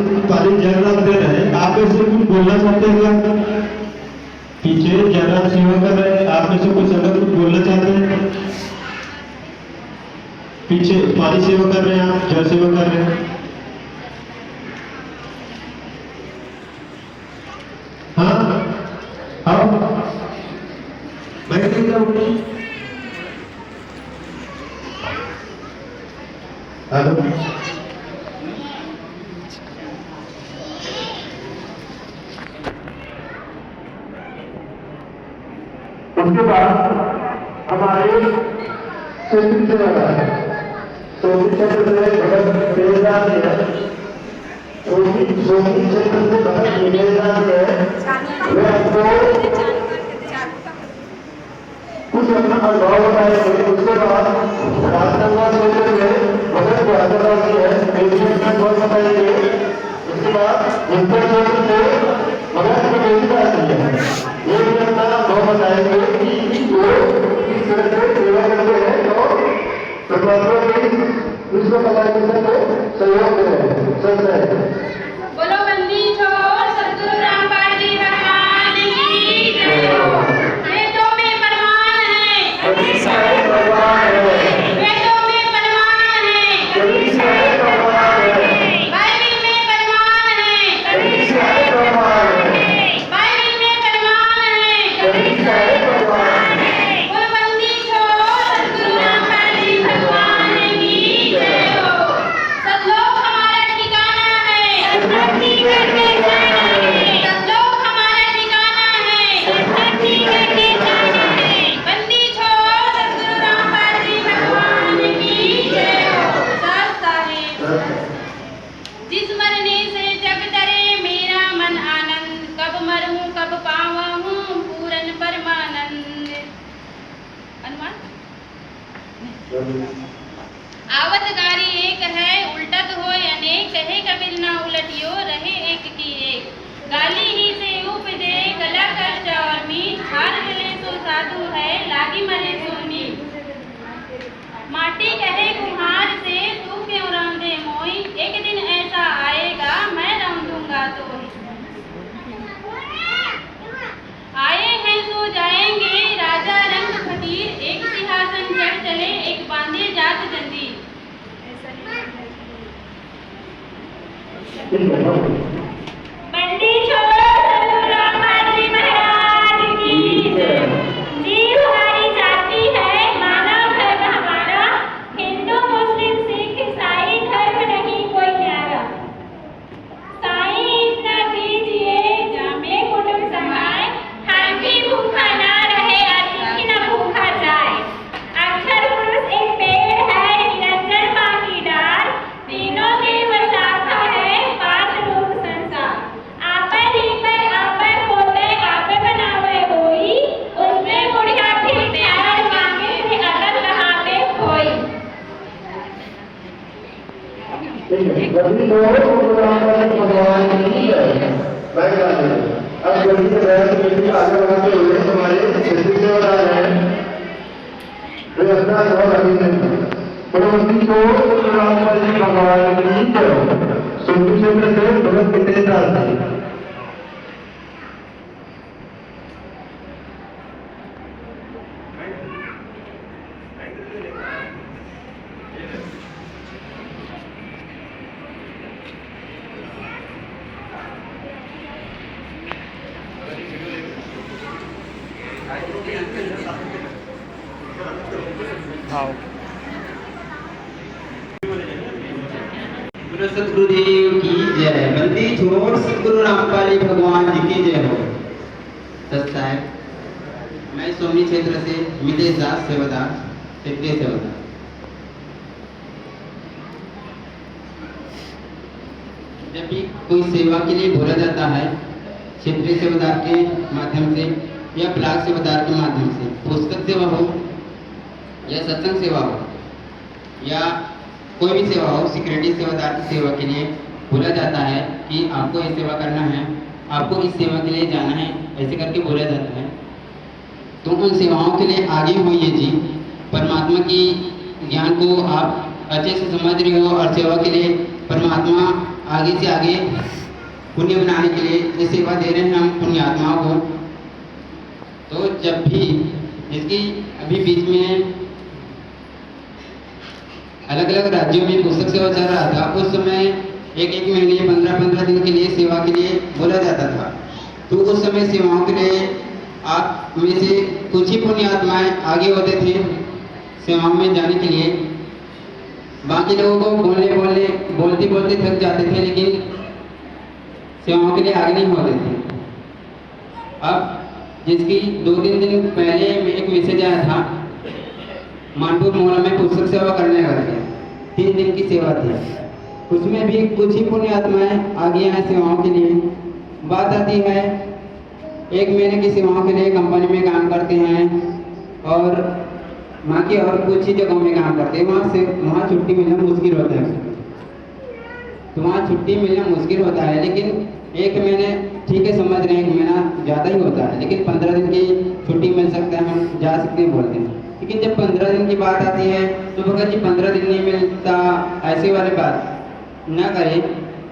[SPEAKER 4] जगन्नाथ दे रहे हैं, आप ऐसे कुछ बोलना चाहते हैं क्या? पीछे जगन्नाथ सेवा कर रहे हैं, आप में से कुछ अगर कुछ बोलना चाहते हैं? पीछे पानी सेवा कर रहे हैं, आप जल सेवा कर रहे हैं। हाँ, आओ मैं देख रहा हूँ। हेलो, उसके बाद हमारे क्षेत्र से लगा है तो क्षेत्र से भगत बेदान है, सोनी क्षेत्र से भगत बेदान है। वे आपको कुछ अपना अनुभव बताएंगे। उसके बाद राजनांदगांव क्षेत्र में भगत बहादुर जी है, अपना अनुभव बताएंगे। उसके बाद उत्तर क्षेत्र से भगत बेदान जी है, ये भी अपना अनुभव बताएंगे कि वो इस तरह से सेवा करते हैं तो परमात्मा के विश्व कला के साथ सहयोग करें। सच है।
[SPEAKER 8] बोलो बंदी छोड़ सतगुरु रामपाल जी भगवान की जय हो। वेदों में प्रमाण है,
[SPEAKER 4] कभी सारे भगवान है।
[SPEAKER 8] वेदों में प्रमाण है,
[SPEAKER 4] कभी सारे भगवान है।
[SPEAKER 8] बाइबिल में प्रमाण है,
[SPEAKER 4] कभी सारे भगवान है।
[SPEAKER 8] बाइबिल में प्रमाण है,
[SPEAKER 4] कभी सारे भगवान है।
[SPEAKER 8] बोलो बंदी छोड़ सतगुरु रामपाल जी भगवान की जय हो। सतलोक हमारा ठिकाना है,
[SPEAKER 4] धरती करके जाना है।
[SPEAKER 8] सतलोक हमारा ठिकाना है,
[SPEAKER 4] धरती करके जाना है।
[SPEAKER 8] बंदी छोड़ सतगुरु रामपाल जी भगवान की जय हो। सत साहिब जिस मरने से जग डरे मेरा मन आनंद, कब मरूं कब पावूं पूरन परमानंद। अनुमान आवत गारी एक है, उल्टत हो अनेक, कहे कबीर ना उलटियो रहे एक की एक। गाली ही से उपदे गला कर चार मीठ, हार गले सो साधु है लागी मरे सोनी। माटी कहे कुम्हार से तू क्यों रौंदे मोई, एक दिन ऐसा आएगा मैं रौंदूंगा तो। आए हैं सो जाएंगे राजा रंग फकीर, एक सिंहासन चढ़ चले एक बांधे जात जंजीर। बंदी छोड़ो सतगुरु रामपाल जी महाराज की जय। जीव हमारी जाति है, मानव धर्म हमारा, हिंदू मुस्लिम सिख ईसाई धर्म नहीं कोई न्यारा। साईं इतना दीजिए जामे कुटुंब समाए, हर भी भूखा ना रहे अतिथि न भूखा जाए। अक्षर पुरुष एक पेड़ है, निरंजन माँ की डाल, तीनों की वसाखा है पांच रूप संसार। आपन ही पर आपन होते आप बनावे होई, उसमें बुढ़िया भी प्यार मांगे थे अगर कहाँ पे खोई।
[SPEAKER 4] कभी तो भगवान की जय। मैं कह रहा हूँ अब गली के दया से मिलकर आगे बढ़ाते हुए हमारे क्षेत्र सेवादार हैं, वे अपना अनुभव रखेंगे। परमती को रामपाल जी भगवान की जय। सोनू क्षेत्र से भगत विद्यादास जी।
[SPEAKER 3] आओ
[SPEAKER 2] बोलो सतगुरुदेव की जय। बंदी छोड़ सतगुरु रामपाली भगवान जी की जय हो। सस्ता है। मैं सोमनी क्षेत्र से मितेश दास सेवादार, क्षेत्रीय सेवादार। जब भी कोई सेवा के लिए बोला जाता है क्षेत्रीय सेवादार के माध्यम से या ब्लॉक सेवादार के माध्यम से, पुस्तक सेवा हो या सत्संग सेवा हो या कोई भी सेवा हो, सिक्योरिटी सेवादार की सेवा के लिए बोला जाता है कि आपको ये सेवा करना है, आपको इस सेवा के लिए जाना है, ऐसे करके बोला जाता है। तो उन सेवाओं के लिए आगे होइए जी। परमात्मा की ज्ञान को आप अच्छे से समझ रहे हो और सेवा के लिए परमात्मा आगे से आगे पुण्य बनाने के लिए ये सेवा दे रहे हैं हम पुण्यात्माओं को। तो जब भी इसकी अभी बीच में अलग अलग राज्यों में पुस्तक सेवा चल रहा था, उस समय एक महीने 15-15 दिन के लिए सेवा के लिए बोला जाता था। तो उस समय सेवाओं के लिए आप में से कुछ ही पुण्यात्माएं आगे होते थे सेवाओं में जाने के लिए। बाकी लोगों को बोलते बोलते थक जाते थे, लेकिन सेवाओं के लिए आगे नहीं होते थे। अब जिसकी 2-3 दिन पहले एक मैसेज आया था, मानपुर मोहल्ला में पुस्तक सेवा करने करके 3 दिन की सेवा थी, उसमें भी कुछ ही पुण्य आत्माएं आगे हैं सेवाओं के लिए। बात आती है 1 महीने की सेवाओं के लिए कंपनी में काम करते हैं और वहाँ की और कुछ ही जगहों में काम करते हैं, वहाँ छुट्टी मिलना मुश्किल होता है। तो वहाँ छुट्टी मिलना मुश्किल होता है, लेकिन 1 महीने ठीक है, समझ रहे हैं 1 महीना ज़्यादा ही होता है, लेकिन 15 दिन की छुट्टी मिल सकता है, हम जा सकते हैं बोलते हैं। लेकिन जब 15 दिन की बात आती है तो भगत जी 15 दिन नहीं मिलता, ऐसे वाली बात ना करें।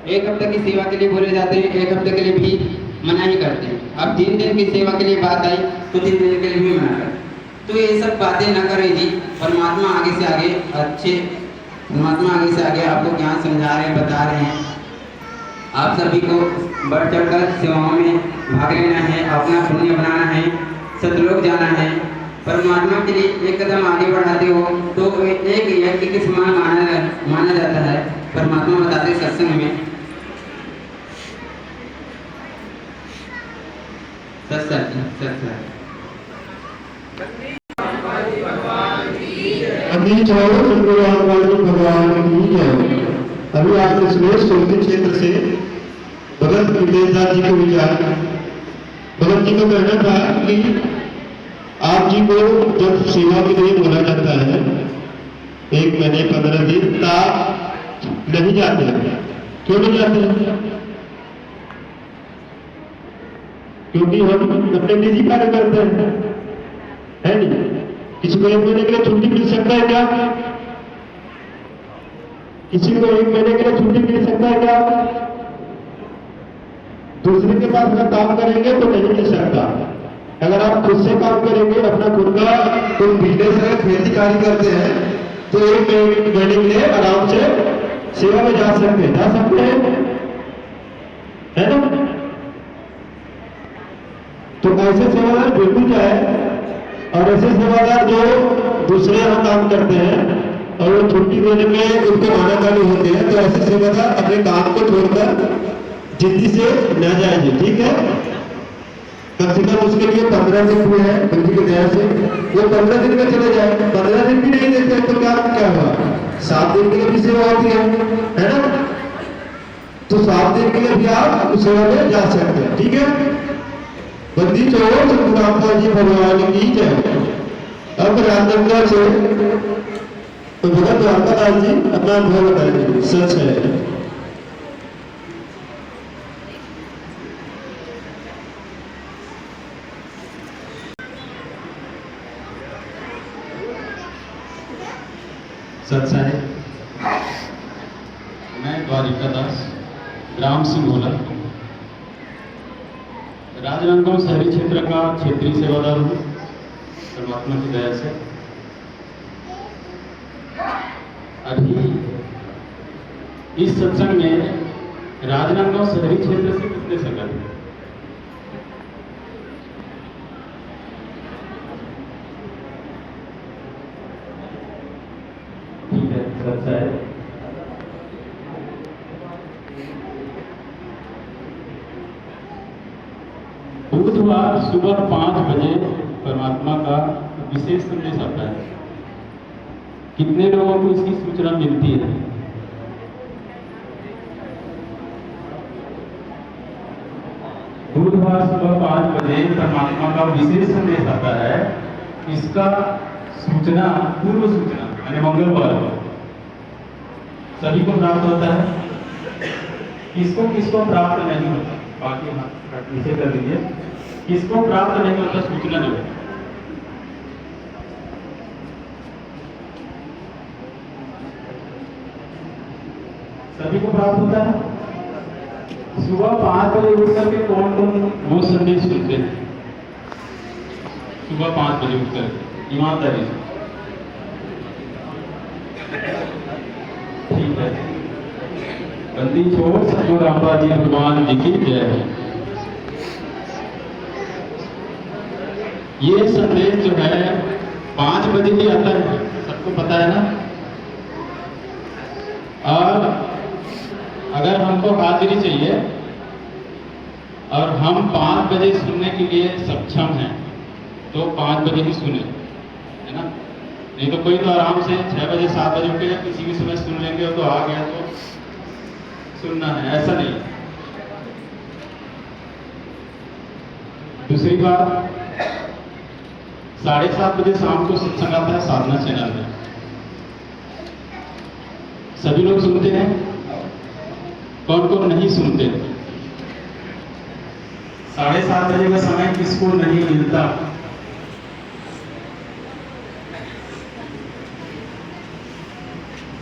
[SPEAKER 2] 1 हफ्ते की सेवा के लिए बोले जाते हैं, 1 हफ्ते के लिए भी मना ही करते हैं। अब 3 दिन की सेवा के लिए बात आई तो 3 दिन के लिए भी मना करते। तो ये सब बातें ना करें जी। परमात्मा आगे से आगे आपको ज्ञान समझा रहे हैं, बता रहे हैं। आप सभी को बढ़ चढ़कर सेवाओं में भाग लेना है, अपना पुण्य बनाना है, सतलोक जाना है। परमात्मा के लिए एक कदम आगे बढ़ाते हो तो एक यज्ञ के समान माना जाता है। परमात्मा बताते सत्संग में,
[SPEAKER 4] अभी चाहो सतगुरु रामपाली भगवान की जय। अभी आपने सुने सोमनी क्षेत्र से भगत मितेश दास जी के विचार। भगत जी को कहना था कि आप जी को जब सेवा के लिए बोला जाता है 1 महीने 15 दिन आप नहीं जाते। क्यों नहीं जाते? क्योंकि हम अपने निजी कार्य करते हैं, है नहीं? किसी को 1 महीने के लिए छुट्टी मिल सकता है क्या? किसी को 1 महीने के लिए छुट्टी मिल सकता है क्या? दूसरे के पास अगर काम करेंगे तो नहीं मिल सकता। अगर आप खुद से काम करेंगे, अपना खुद का कोई बिजनेस है, खेती कार्य करते हैं, तो 1 महीने के लिए आराम से सेवा में जा सकते हैं, है ना? तो ऐसे सेवादार बिल्कुल जाए, और ऐसे सेवादार जो दूसरे यहाँ काम करते हैं और वो छुट्टी देने में उनको आनाकानी होते हैं, तो ऐसे सेवादार अपने काम को छोड़कर जिद्दी से न जाएंगे। ठीक है, कम से कम उसके लिए 15 दिन हुए हैं बंदी की दया से, वो 15 दिन में चले जाए। 15 दिन भी नहीं देते तो क्या हुआ? 7 दिन के लिए भी सेवा होती है ना? तो 7 दिन के लिए भी आप उस सेवा में जा सकते हैं। ठीक है, बंदी छोड़ो सतगुरु रामपाल जी भगवान की जय। अब राजनंदा से तो भगत द्वारकादास जी अपना अनुभव बताएंगे। सच है,
[SPEAKER 10] सच है। मैं द्वारिकादास, ग्राम सिंघोला, राजनांदगांव शहरी क्षेत्र का क्षेत्रीय सेवादार हूँ परमात्मा की दया से। अभी इस सत्संग में राजनांदगांव शहरी क्षेत्र से कितने संगत हैं? सच्चा है। बुधवार सुबह 5 बजे परमात्मा का विशेष संदेश आता है। कितने लोगों को इसकी सूचना मिलती है? बुधवार सुबह 5 बजे परमात्मा का विशेष संदेश आता है। इसका सूचना, पूर्व सूचना यानी मंगलवार को सभी को प्राप्त होता है। किसको किसको प्राप्त नहीं होता? बाकी हाथ नीचे कर दीजिए। किसको प्राप्त नहीं होता सूचना जो है? सभी को प्राप्त होता है। सुबह 5 बजे उठ करके कौन कौन वो संदेश सुनते हैं? सुबह 5 बजे उठकर ईमानदारी से, ठीक है। बंदी छोड़ सतगुरु रामदास जी भगवान जी की जय है। ये संदेश जो है 5 बजे ही आता है, सबको पता है ना। और अगर हमको हाजिरी चाहिए और हम 5 बजे सुनने के लिए सक्षम हैं तो 5 बजे ही सुने, है ना। नहीं तो कोई तो आराम से 6 बजे 7 बजे उठ किसी भी समय सुन लेंगे, तो आ गया तो सुनना है, ऐसा नहीं। दूसरी बात, 7:30 बजे शाम को सत्संग आता है साधना चैनल में। सभी लोग सुनते हैं, कौन कौन नहीं सुनते? 7:30 बजे का समय किसको नहीं मिलता?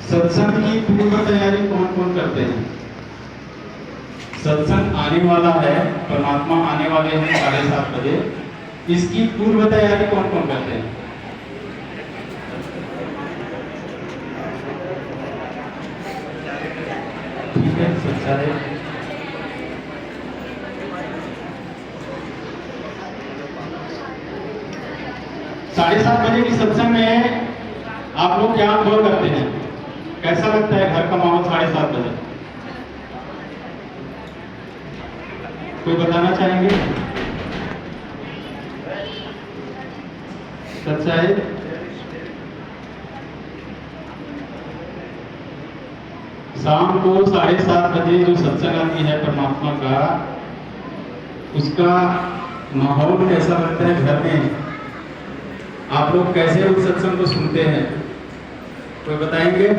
[SPEAKER 10] सत्संग की पूर्व तैयारी कौन कौन करते हैं? सत्संग आने वाला है, परमात्मा आने वाले हैं 7:30 बजे। इसकी पूर्व तैयारी कौन कौन करते हैं? ठीक है, सच्चा है। साढ़े 7 बजे की सत्संग में आप लोग क्या अनुभव करते हैं? कैसा लगता है घर का माहौल 7:30 बजे? कोई बताना चाहेंगे? सच्चा है। शाम को 7:30 बजे जो सत्संग आती है परमात्मा का, उसका माहौल कैसा लगता है घर में? आप लोग कैसे उस सत्संग को सुनते हैं? कोई बताएंगे?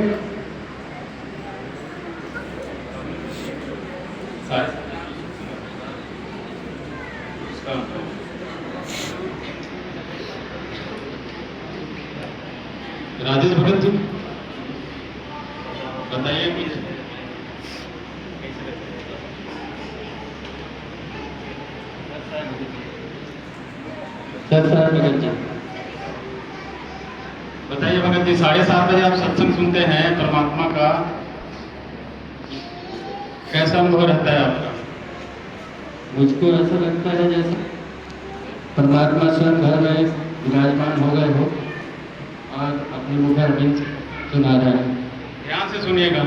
[SPEAKER 10] राजेश भगत जी बताइए मुझे। भगत जी बताइए। भगत जी 7:30 बजे आप सत्संग सुनते हैं परमात्मा का, कैसा अनुभव रहता है आपका?
[SPEAKER 7] मुझको ऐसा लगता है जैसे परमात्मा स्वयं घर में विराजमान हो गए हो और अपनी मुखारबिंद सुना रहे हैं।
[SPEAKER 10] ध्यान से सुनिएगा।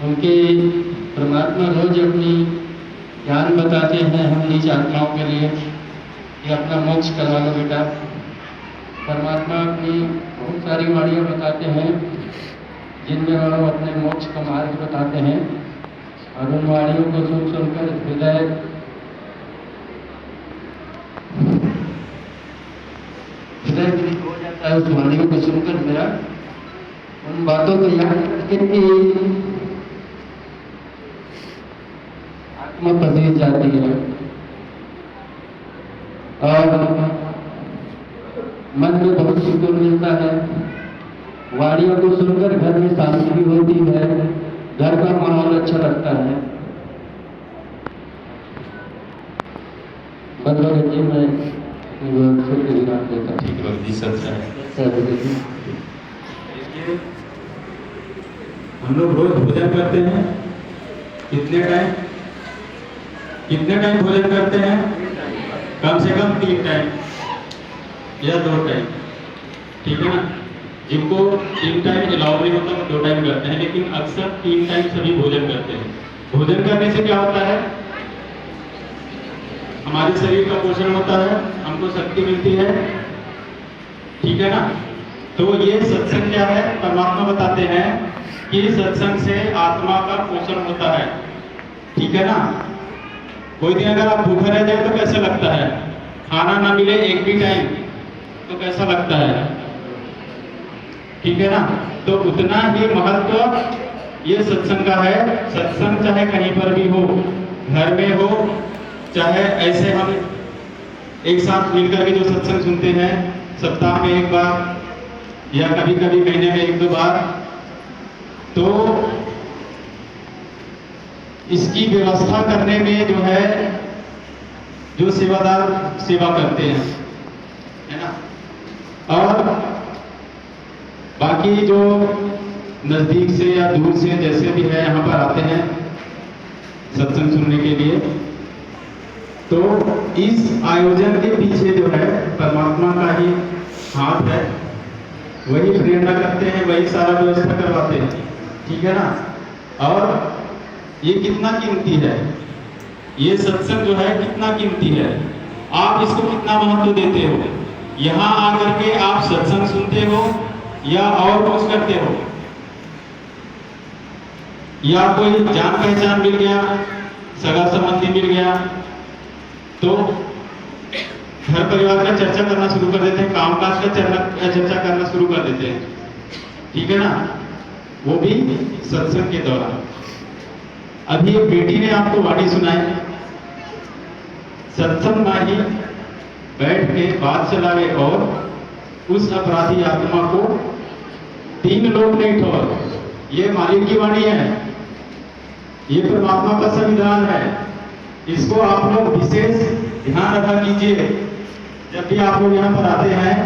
[SPEAKER 7] उनके परमात्मा रोज अपनी ज्ञान बताते हैं हम नीच आत्माओं के लिए कि अपना मोक्ष करवा लो बेटा। परमात्मा अपनी बहुत सारी वाणियाँ बताते हैं जिनमें वो अपने मोक्ष का मार्ग बताते हैं, और उन वाणियों को सुन सुनकर हृदय हो जाता है। उस वाणियों को सुनकर मेरा उन बातों को याद करके आत्मा पसीज जाती है और मन में बहुत सुकून मिलता है। वाणियों को सुनकर घर में शांति भी होती है, घर का माहौल अच्छा लगता है। बदल जी मैं
[SPEAKER 10] ठीक है जी, सच्चा है। हम लोग रोज भोजन करते हैं, कितने टाइम भोजन करते हैं? कम से कम 3 टाइम या 2 टाइम, ठीक है ना। जिनको 3 टाइम अलाउ नहीं होता वो 2 टाइम करते हैं, लेकिन अक्सर 3 टाइम सभी भोजन करते हैं। भोजन करने से क्या होता है, हमारे शरीर का पोषण होता है, हमको शक्ति मिलती है, ठीक है ना। तो ये सत्संग क्या है, परमात्मा बताते हैं कि सत्संग से आत्मा का पोषण होता है, ठीक है ना। कोई दिन अगर आप भूखे रह जाए तो कैसा लगता है, खाना ना मिले एक भी टाइम तो कैसा लगता है, ठीक है ना। तो उतना ही महत्व ये सत्संग का है। सत्संग चाहे कहीं पर भी हो, घर में हो, चाहे ऐसे हम एक साथ मिलकर के जो सत्संग सुनते हैं सप्ताह में एक बार या कभी कभी महीने में 1-2 बार, तो इसकी व्यवस्था करने में जो है जो सेवादार सेवा करते हैं, है ना। और बाकी जो नजदीक से या दूर से जैसे भी है यहाँ पर आते हैं सत्संग सुनने के लिए, तो इस आयोजन के पीछे जो है परमात्मा का ही हाथ है, वही प्रेरणा करते हैं, वही सारा व्यवस्था करवाते हैं, ठीक है ना। और ये कितना कीमती है, ये सत्संग जो है कितना कीमती है, आप इसको कितना महत्व देते हो। यहाँ आकर के आप सत्संग सुनते हो या और कुछ करते हो, या कोई जान पहचान मिल गया, सगा संबंधी मिल गया, तो घर परिवार का चर्चा करना शुरू कर देते हैं, कामकाज का चर्चा करना शुरू कर देते हैं, ठीक है ना, वो भी सत्संग के दौरान। अभी एक बेटी ने आपको वाणी सुनाई, सत्संग माही बैठ के बात चलावे और उस अपराधी आत्मा को 3 लोग नहीं ठोर। ये मालिक की वाणी है, ये परमात्मा का संविधान है, इसको आप लोग विशेष ध्यान रखा कीजिए। जब भी आप लोग यहाँ पर आते हैं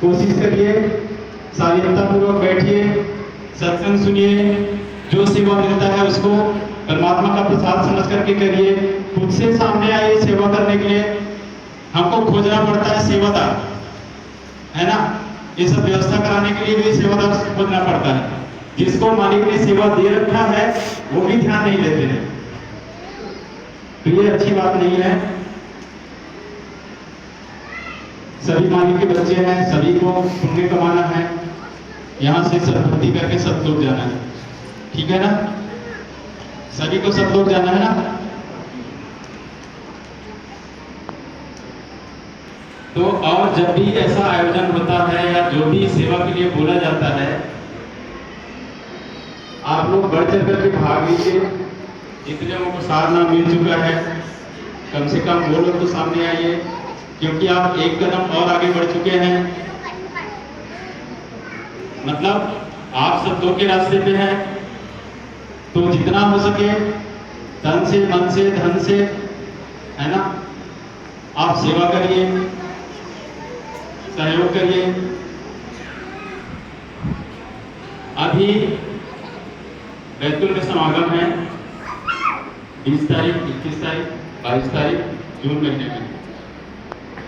[SPEAKER 10] कोशिश करिए शालीनता पूर्वक बैठिए, सत्संग सुनिए, जो सेवा मिलता है उसको परमात्मा का प्रसाद समझ करके करिए। खुद से सामने आइए सेवा करने के लिए, हमको खोजना पड़ता है सेवादार, है ना। ये सब व्यवस्था कराने के लिए भी सेवादार खोजना पड़ता है, जिसको मालिक ने सेवा दे रखा है वो भी ध्यान नहीं देते हैं, तो ये अच्छी बात नहीं है। सभी मालिक के बच्चे हैं, सभी को पुण्य कमाना है, यहाँ से सद्भक्ति करके सब लोग जाना है, ठीक है ना, सभी को सब लोग जाना है ना। तो और जब भी ऐसा आयोजन होता है या जो भी सेवा के लिए बोला जाता है, आप लोग बढ़ चढ़ करके भाग लीजिए। जितने लोगों को सारनाम मिल चुका है कम से कम वो लोग तो सामने आइए, क्योंकि आप एक कदम और आगे बढ़ चुके हैं, मतलब आप सब 2 के रास्ते पे हैं। तो जितना हो सके तन से, मन से, धन से, है ना, आप सेवा करिए, सहयोग करिए। अभी बैतूल में समागम है 20 तारीख, 21 तारीख, 22 तारीख जून महीने में।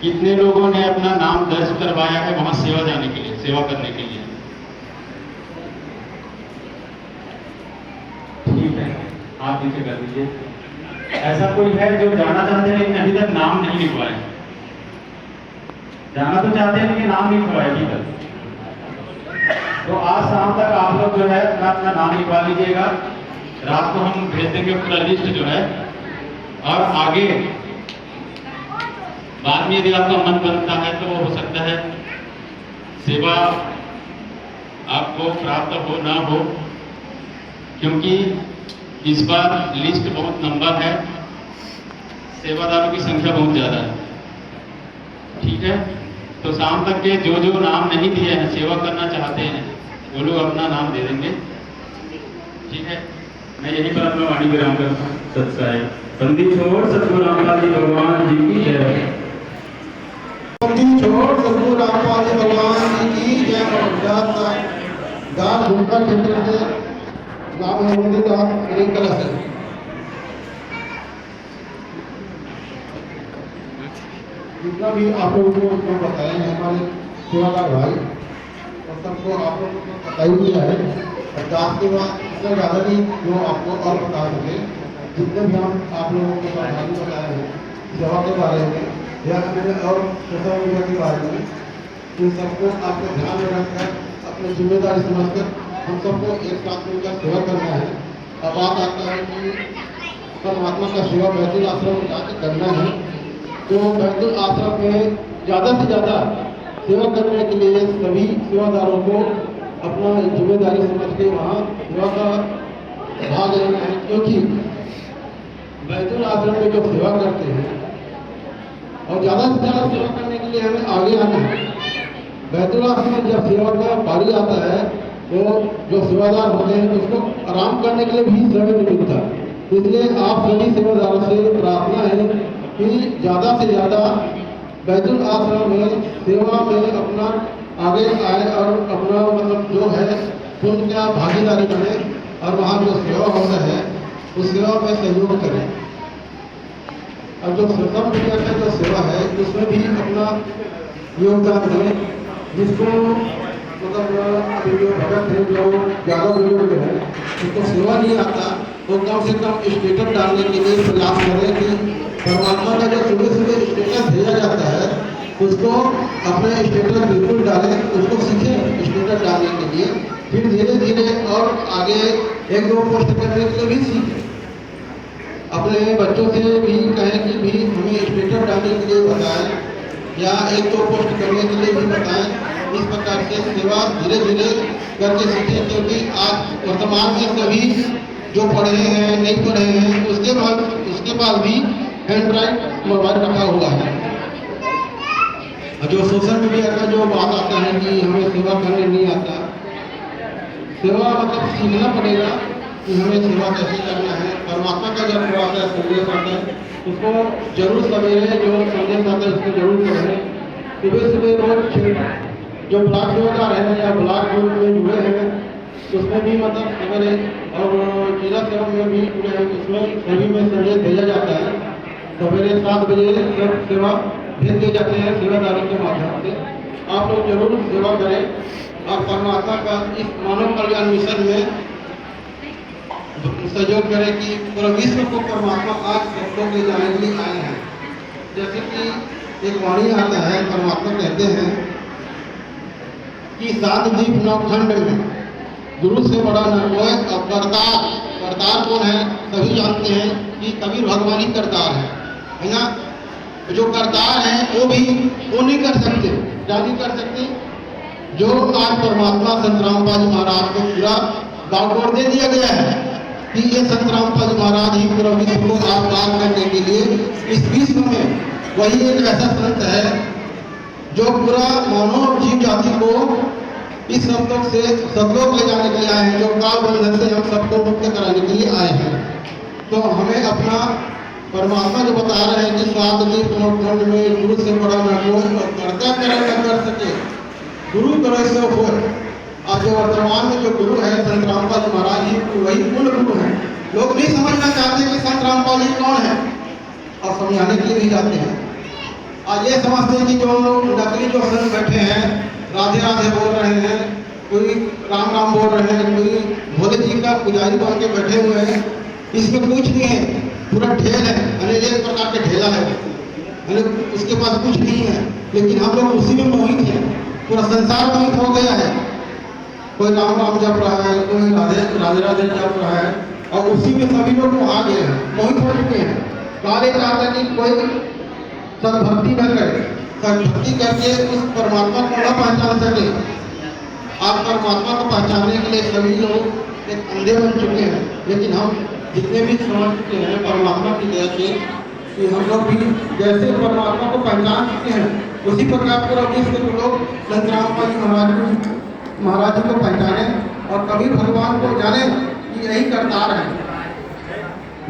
[SPEAKER 10] कितने लोगों ने अपना नाम दर्ज करवाया है वहां सेवा जाने के लिए, सेवा करने के लिए? ठीक है, आप नीचे कर दीजिए। ऐसा कोई है जो जाना चाहते हैं लेकिन अभी तक नाम नहीं लिखवाए? जाना तो चाहते हैं लेकिन नाम नहीं लिखवाए अभी तक। तो आज शाम तक आप लोग जो है अपना अपना नाम लिखवा लीजिएगा। रात को हम भेज देंगे पूरा लिस्ट जो है, और आगे बाद में यदि आपका मन बनता है तो वो हो सकता है सेवा आपको प्राप्त हो ना हो, क्योंकि इस बार लिस्ट बहुत लंबा है, सेवादारों की संख्या बहुत ज़्यादा है, ठीक है। तो शाम तक के जो जो नाम नहीं दिए हैं, सेवा करना चाहते हैं, वो लोग अपना नाम दे देंगे, ठीक है। मैं यही पर अपना वाणी विराम करता हूँ। सत्साई बंदी छोड़ सतगुरु रामपाल जी भगवान जी की जय।
[SPEAKER 2] बंदी छोड़ सतगुरु रामपाल जी भगवान जी की जय। दास भूखा क्षेत्र से गाँव मंदिर का एक कलश है। जितना भी आप लोगों को बताए हैं हमारे सेवादार भाई, और सबको आप लोगों को पता ही दिया है। अरदास के बाद इससे ज़्यादा नहीं जो आपको और बता सके, जितने भी हम आप लोगों को सावधानी बताए हैं सेवा के बारे में या मैंने और सोशल मीडिया के बारे में, इन सबको आपको ध्यान में रखकर अपनी जिम्मेदारी समझकर हम सबको एक साथ मिलकर सेवा करना है। अब बात आता है कि परमात्मा का सेवा बैतुल आश्रम में जाकर करना है, तो बैतुल आश्रम में ज़्यादा से ज़्यादा सेवा करने के लिए सभी सेवादारों को अपना जिम्मेदारी समझ के वहाँ सेवा का भाग लेना है, क्योंकि बैतुल आश्रम में जो सेवा करते हैं और ज़्यादा से ज़्यादा सेवा करने के लिए हमें आगे आना है। बैतुल आश्रम में जब सेवा का बारी आता है तो जो सेवादार होते हैं उसको आराम करने के लिए भी समय नहीं मिलता। इसलिए आप सभी सेवादारों से प्रार्थना है कि ज़्यादा से ज़्यादा बैतुल आश्रम में सेवा में अपना आगे आए और अपना मतलब जो है पुण्य का भागीदारी बने और वहाँ जो सेवा होता है उस सेवा में सहयोग करें। और जो सोशल मीडिया का जो सेवा है उसमें भी अपना योगदान दें, जिसको मतलब अभी जो भगत है जो ज़्यादा बुजुर्ग है उसको सेवा नहीं आता, तो कम से कम स्टेटस डालने के लिए प्रयास करें कि परमात्मा का जो सुबह सुबह स्टेटस भेजा जाता है उसको अपने स्टेटस बिल्कुल डालें, उसको सीखें स्टेटस डालने के लिए, फिर धीरे धीरे और आगे एक दो पोस्ट करने के लिए भी सीखें। अपने बच्चों से भी कहें कि भी हमें स्टेटस डालने के लिए बताएं या एक दो पोस्ट करने के लिए भी बताएं। इस प्रकार से सेवा धीरे धीरे करके सीखें, क्योंकि आज वर्तमान में सभी जो पढ़े हैं नहीं पढ़े हैं उसके पास भी एंड्रॉइड मोबाइल रखा हुआ है। और जो सोशल मीडिया का जो बात आता है कि हमें सेवा करने नहीं आता, सेवा मतलब सीखना पड़ेगा कि हमें सेवा कैसे करना है। परमात्मा का जब आता है संदेश आता है उसको जरूर सवेरे जो संदेश आता है उसको जरूर पढ़ें। सुबह सुबह रोज जो ब्लॉक सेवादार है या ब्लॉक ग्रुप में जुड़े हैं उसमें भी मतलब सवेरे और जिला सेवा में भी जुड़े हैं, उसमें सभी में संदेश भेजा जाता है। सवेरे 7 बजे सब सेवा भेज दिए जाते हैं सेवादारों के माध्यम से। आप लोग जरूर सेवा करें और परमात्मा का इस मानव कल्याण मिशन में सहयोग करें कि पूरा विश्व को परमात्मा आज सब लोग ले जाने के लिए आए हैं। जैसे कि एक वाणी आता है, परमात्मा कहते हैं कि 7 द्वीप 9 खंड में गुरु से बड़ा न कोई। अब करतार कौन है सभी जानते हैं कि कबीर भगवान ही करतार है ना। जो करतार है वो नहीं कर सकते, क्या नहीं कर सकते। जो आज परमात्मा संत रामपाल जी महाराज को पूरा गाँव दे दिया गया है कि ये संत रामपाल जी महाराज ही पूरा विश्व को आप पार करने के लिए इस विश्व में वही एक ऐसा संत है जो पूरा मानव जीव जाति को इस सतलोक से सतलोक ले जाने के लिए आए हैं, जो काल बंधन से हम सबको मुक्त कराने के लिए आए हैं। तो हमें अपना परमात्मा जो बता रहे हैं कि 7 द्वीप 9 खंड में गुरु से बड़ा न कोई, और करता करे न कर सके गुरु करे सो हो। आज जो वर्तमान में जो गुरु है संत रामपाल जी महाराज जी वही पूर्ण गुरु है। लोग नहीं समझना चाहते कि संत रामपाल जी कौन है और समझाने के लिए भी जाते हैं। आज ये समझते हैं कि जो नकली जो संत बैठे हैं राधे राधे बोल रहे हैं, कोई राम राम बोल रहे हैं, कोई भोले जी का पुजारी बन के बैठे हुए हैं, इसमें कुछ नहीं है, पूरा ढेल है, एक प्रकार का ढेला है, उसके पास कुछ नहीं है। लेकिन हम लोग उसी में मोहित हैं, पूरा संसार मोहित हो गया है। कोई राम राम जप रहा है, कोई राधे राधे जप रहा है और उसी में सभी लोग आ गए हैं, मोहित हो चुके हैं। काले चाहता कि कोई सद्भक्ति न करे, सद्भक्ति करके उस परमात्मा को न पहचान सके। आप परमात्मा को पहचानने के लिए सभी लोग एक अंधे बन चुके हैं, लेकिन हम जितने भी समझ चुके हैं परमात्मा की दया से कि हम लोग भी जैसे परमात्मा को पहचान चुके हैं उसी प्रकार पूरा विश्व के लोग संत रामपाल जी महाराज जी को पहचाने और कबीर भगवान को जाने कि यही करतार है।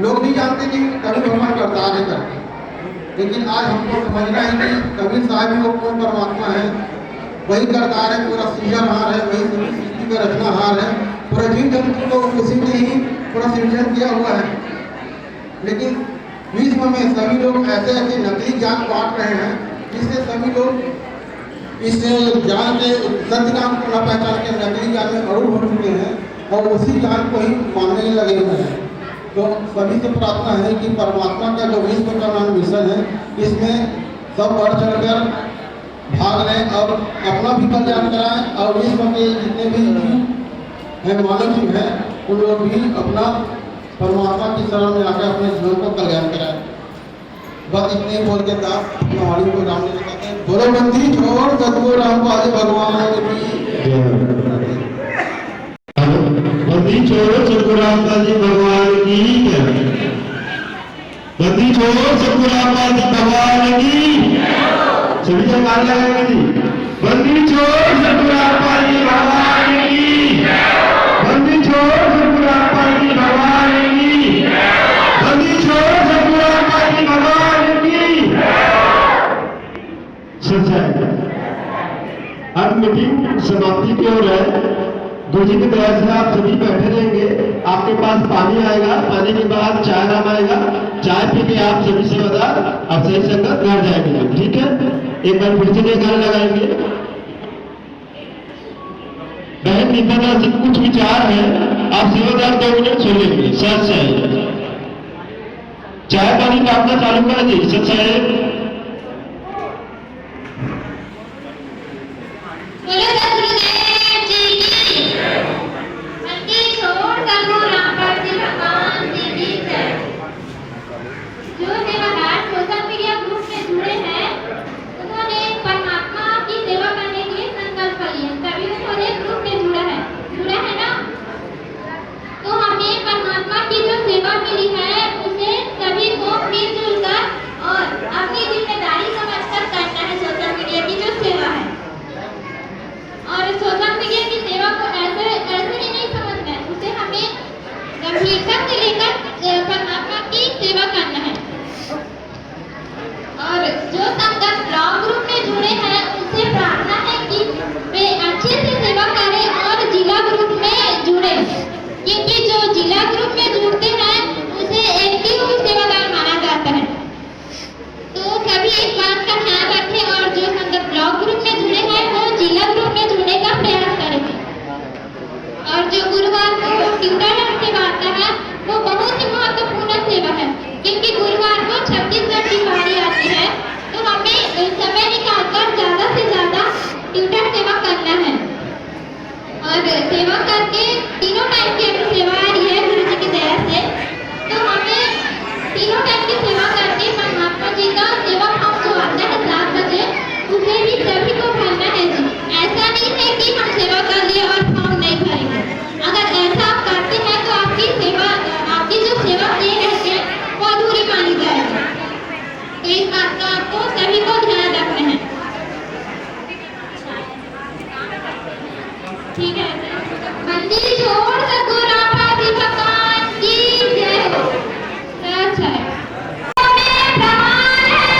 [SPEAKER 2] लोग नहीं जानते कि कबीर भगवान करतार है करके, लेकिन आज हमको समझना है कि कबीर साहब ही वो कौन परमात्मा है, वही करतार है, पूरा सृजनहार है, वही सृष्टि का रचनाहार है, पूरा जीव जंतु को उसी ने ही पूरा सृजन किया हुआ है। लेकिन विश्व में सभी लोग ऐसे ऐसे नकली ज्ञान बांट रहे हैं जिससे सभी लोग इस ज्ञान के सत्य ज्ञान को न पहचान के नकली ज्ञान में अड़ू हो चुके हैं और उसी ज्ञान को ही मानने लगे हुए हैं। तो सभी से प्रार्थना है कि परमात्मा का जो विश्व कल्याण मिशन है इसमें सब बढ़ चढ़कर भाग लें और अपना भी कल्याण कराएं और विश्व के जितने भी जीव हैं, मानव जीव हैं, उन लोग भी अपना परमात्मा की शरण में आकर अपने जीवन को कल्याण कराएं। बस इतने ही बोल के दास हमारी को राम ने कहते हैं, बोलो बंदी छोड़ सतगुरु रामपाल भगवान की
[SPEAKER 4] बंदी छोड़ो सतगुरु रामपाल जी भगवान की बंदी छोड़ो सतगुरु रामपाल जी भगवान की सभी जगह लगाएंगे जी। बंदी छोड़ सतगुरु रामपाल जी भगवान की बंदी छोड़ सतगुरु रामपाल जी भगवान की बंदी छोड़ सतगुरु रामपाल जी भगवान की। अब मीटिंग समाप्ति की ओर है। गुरु जी की तरह से आप सभी बैठे रहेंगे। आपके पास पानी आएगा, पानी के बाद चाय नाम आएगा, चाय पी के आप सभी से बता आप सही संगत घर जाएंगे। ठीक है, एक बार फिर से घर लगाएंगे। बहन निपदा से कुछ विचार है, आप सेवादार 2 मिनट सुन लेंगे। सच है, चाय पानी का अपना चालू कर दी। सच है,
[SPEAKER 9] जो सेवादार सोशल मीडिया ग्रुप में जुड़े हैं उन्होंने परमात्मा की सेवा करने के लिए संकल्प लिया। तभी उन्होंने ग्रुप में जुड़ा है ना। तो हमें परमात्मा की जो सेवा मिली है उसे सभी को मिलजुल कर और अपनी जिम्मेदारी समझकर करना है। सोशल मीडिया की जो सेवा है और सोशल मीडिया की सेवा को ऐसे ही नहीं समझना है, उसे हमें गंभीरता से लेकर परमात्मा की सेवा करना है। और जो संगत ब्लॉग ग्रुप में जुड़े हैं उनसे प्रार्थना है कि वे अच्छे से सेवा करें और जिला ग्रुप में जुड़े, क्योंकि जो जिला ग्रुप में जुड़ते हैं उसे एक्टिव सेवादार माना जाता है। तो सभी इस बात का ध्यान रखें और जो संगत ब्लॉग ग्रुप में जुड़े हैं वो जिला ग्रुप में जुड़ने का प्रयास करें। और जो गुरुवार को ट्यूटर सेवा आता है वो बहुत ही महत्वपूर्ण सेवा है, क्योंकि गुरुवार को छत्तीसगढ़ की बारी आती है। तो हमें समय निकालकर ज्यादा से ज्यादा ट्यूटर सेवा करना है और सेवा करके तीनों टाइम की अगर सेवा आ रही है गुरु जी की दया से, तो हमें तीनों टाइम की सेवा करके परमात्मा जी का सेवा भाव जो आता है 7 बजे उसे भी सभी को भरना है जी। ऐसा नहीं है कि हम सेवा कर लिए और फॉर्म नहीं भरेंगे। अगर ऐसा आप करते हैं तो आपकी जो सेवा किए रहते हैं वो अधूरी मानी जाएगी। तो इस बात का आपको सभी को ध्यान रखना है। ठीक है, बंदी छोड़ सतगुरु रामपाल जी भगवान की जय हो। सच है,
[SPEAKER 4] प्रमाण है।